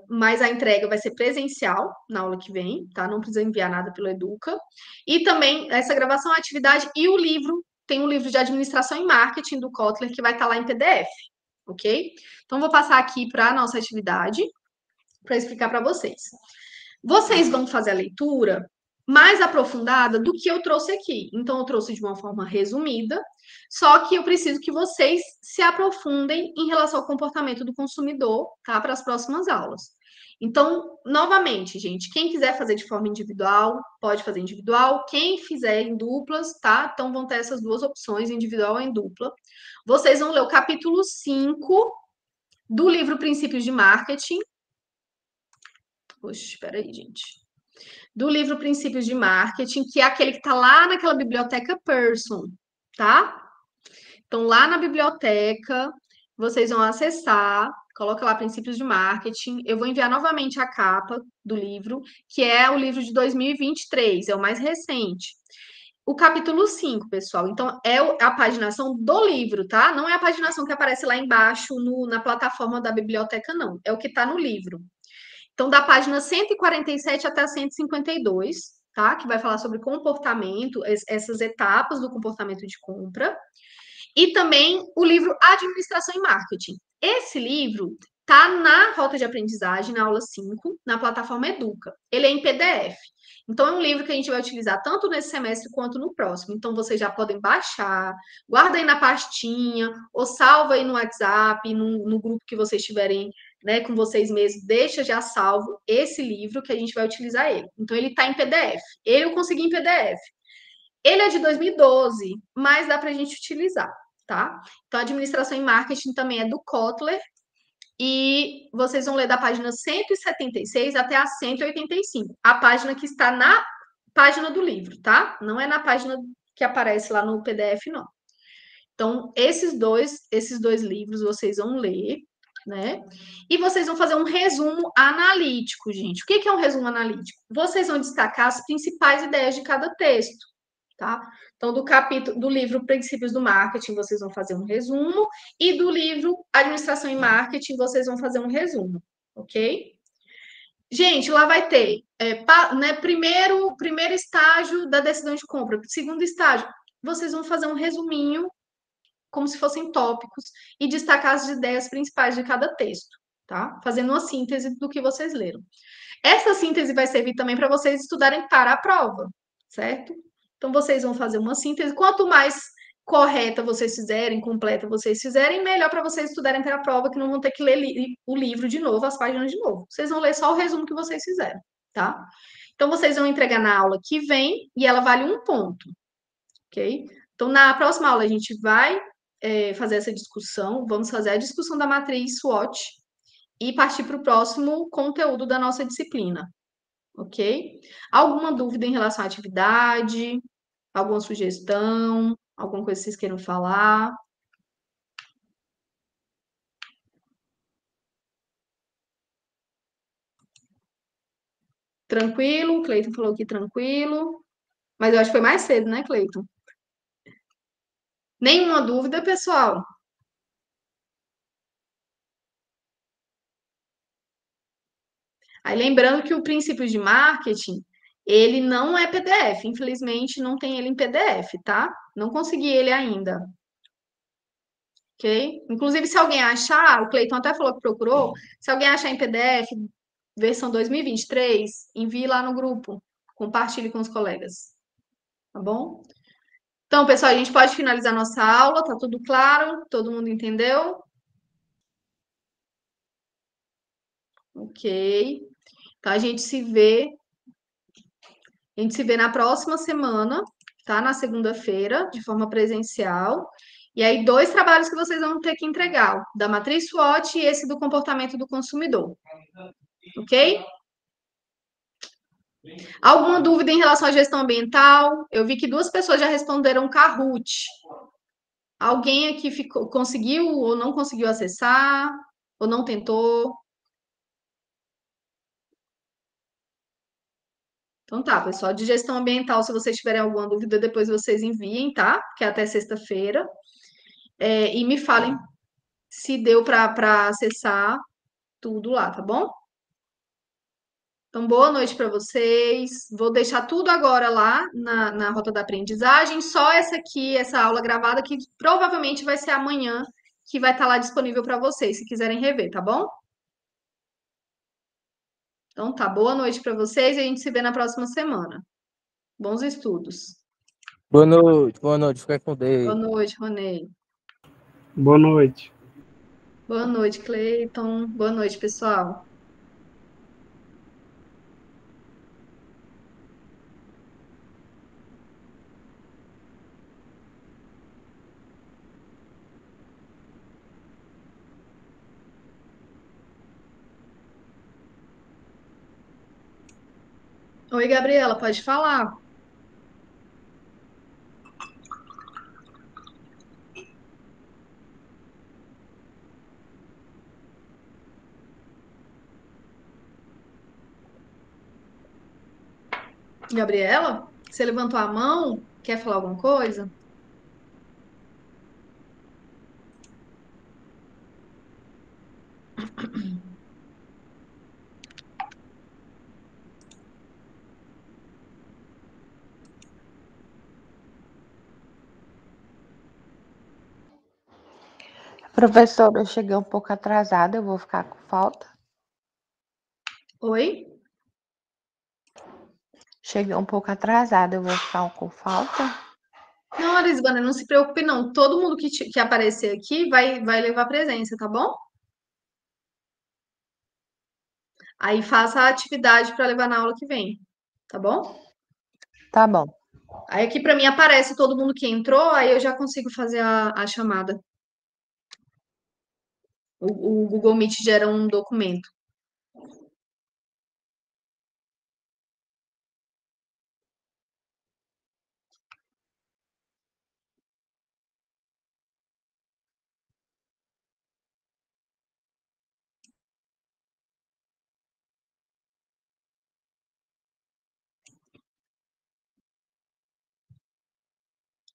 Mas a entrega vai ser presencial na aula que vem, tá? Não precisa enviar nada pelo Educa. E também essa gravação, a atividade e o livro, tem um livro de administração e marketing do Kotler que vai estar lá em PDF, ok? Então, vou passar aqui para a nossa atividade para explicar para vocês. Vocês vão fazer a leitura mais aprofundada do que eu trouxe aqui. Então, eu trouxe de uma forma resumida, só que eu preciso que vocês se aprofundem em relação ao comportamento do consumidor, tá? Para as próximas aulas. Então, novamente, gente, quem quiser fazer de forma individual, pode fazer individual. Quem fizer em duplas, tá? Então, vão ter essas duas opções, individual ou em dupla. Vocês vão ler o capítulo 5 do livro Princípios de Marketing. Poxa, espera aí, gente. Do livro Princípios de Marketing, que é aquele que está lá naquela biblioteca Person, tá? Então, lá na biblioteca, vocês vão acessar, coloca lá Princípios de Marketing. Eu vou enviar novamente a capa do livro, que é o livro de 2023, é o mais recente. O capítulo 5, pessoal. Então, é a paginação do livro, tá? Não é a paginação que aparece lá embaixo na plataforma da biblioteca, não. É o que está no livro. Então, da página 147 até a 152, tá? Que vai falar sobre comportamento, essas etapas do comportamento de compra. E também o livro Administração e Marketing. Esse livro tá na rota de aprendizagem, na aula 5, na plataforma Educa. Ele é em PDF. Então, é um livro que a gente vai utilizar tanto nesse semestre quanto no próximo. Então, vocês já podem baixar, guarda aí na pastinha, ou salva aí no WhatsApp, no grupo que vocês tiverem, né, com vocês mesmos, deixa já salvo esse livro que a gente vai utilizar ele. Então, ele está em PDF. Eu consegui em PDF. Ele é de 2012, mas dá para a gente utilizar, tá? Então, administração e marketing também é do Kotler. E vocês vão ler da página 176 até a 185. A página que está na página do livro, tá? Não é na página que aparece lá no PDF, não. Então, esses dois livros vocês vão ler, né? E vocês vão fazer um resumo analítico, gente. O que é um resumo analítico? Vocês vão destacar as principais ideias de cada texto, tá? Então, do livro Princípios do Marketing, vocês vão fazer um resumo, e do livro Administração e Marketing, vocês vão fazer um resumo, ok? Gente, lá vai ter, né, primeiro estágio da decisão de compra, segundo estágio, vocês vão fazer um resuminho, como se fossem tópicos, e destacar as ideias principais de cada texto, tá? Fazendo uma síntese do que vocês leram. Essa síntese vai servir também para vocês estudarem para a prova, certo? Então, vocês vão fazer uma síntese. Quanto mais correta vocês fizerem, completa vocês fizerem, melhor para vocês estudarem para a prova, que não vão ter que ler o livro de novo, as páginas de novo. Vocês vão ler só o resumo que vocês fizeram, tá? Então, vocês vão entregar na aula que vem e ela vale 1 ponto, ok? Então, na próxima aula, a gente vai fazer essa discussão, vamos fazer a discussão da matriz SWOT e partir para o próximo conteúdo da nossa disciplina, ok? Alguma dúvida em relação à atividade? Alguma sugestão? Alguma coisa que vocês queiram falar? Tranquilo? O Cleiton falou que tranquilo. Mas eu acho que foi mais cedo, né, Cleiton? Nenhuma dúvida, pessoal? Aí lembrando que o princípio de marketing, ele não é PDF. Infelizmente, não tem ele em PDF, tá? Não consegui ele ainda. ok? Inclusive, se alguém achar, o Cleiton até falou que procurou, se alguém achar em PDF, versão 2023, envie lá no grupo, compartilhe com os colegas, tá bom? Então, pessoal, a gente pode finalizar nossa aula, tá tudo claro? Todo mundo entendeu? Ok. Então, a gente se vê na próxima semana, tá? Na segunda-feira, de forma presencial. E aí, 2 trabalhos que vocês vão ter que entregar, o da matriz SWOT e esse do comportamento do consumidor. Ok? Alguma dúvida em relação à gestão ambiental? Eu vi que 2 pessoas já responderam Kahoot. Alguém aqui conseguiu ou não conseguiu acessar? Ou não tentou? Então tá, pessoal, de gestão ambiental, se vocês tiverem alguma dúvida, depois vocês enviem, tá? Que é até sexta-feira. E me falem se deu para acessar tudo lá, tá bom? Então, boa noite para vocês. Vou deixar tudo agora lá na rota da aprendizagem. Só essa aqui, essa aula gravada, que provavelmente vai ser amanhã, que vai estar lá disponível para vocês, se quiserem rever, tá bom? Então tá, boa noite para vocês e a gente se vê na próxima semana. Bons estudos. Boa noite, boa noite. Fica com Boa Deus. noite, Ronei. Boa noite. Boa noite, Cleiton. Boa noite, pessoal. Oi, Gabriela, pode falar. Gabriela, você levantou a mão? Quer falar alguma coisa? Professora, eu cheguei um pouco atrasada, eu vou ficar com falta. Oi? Cheguei um pouco atrasada, eu vou ficar com falta. Não, Arisvana, não se preocupe, não. Todo mundo que aparecer aqui vai levar presença, tá bom? Aí faça a atividade para levar na aula que vem, tá bom? Tá bom. Aí aqui para mim aparece todo mundo que entrou, aí eu já consigo fazer a chamada. O Google Meet gera um documento.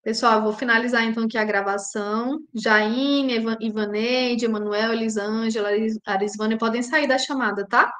Pessoal, eu vou finalizar então aqui a gravação. Jaine, Ivaneide, Emanuel, Elisângela, Arisvane podem sair da chamada, tá?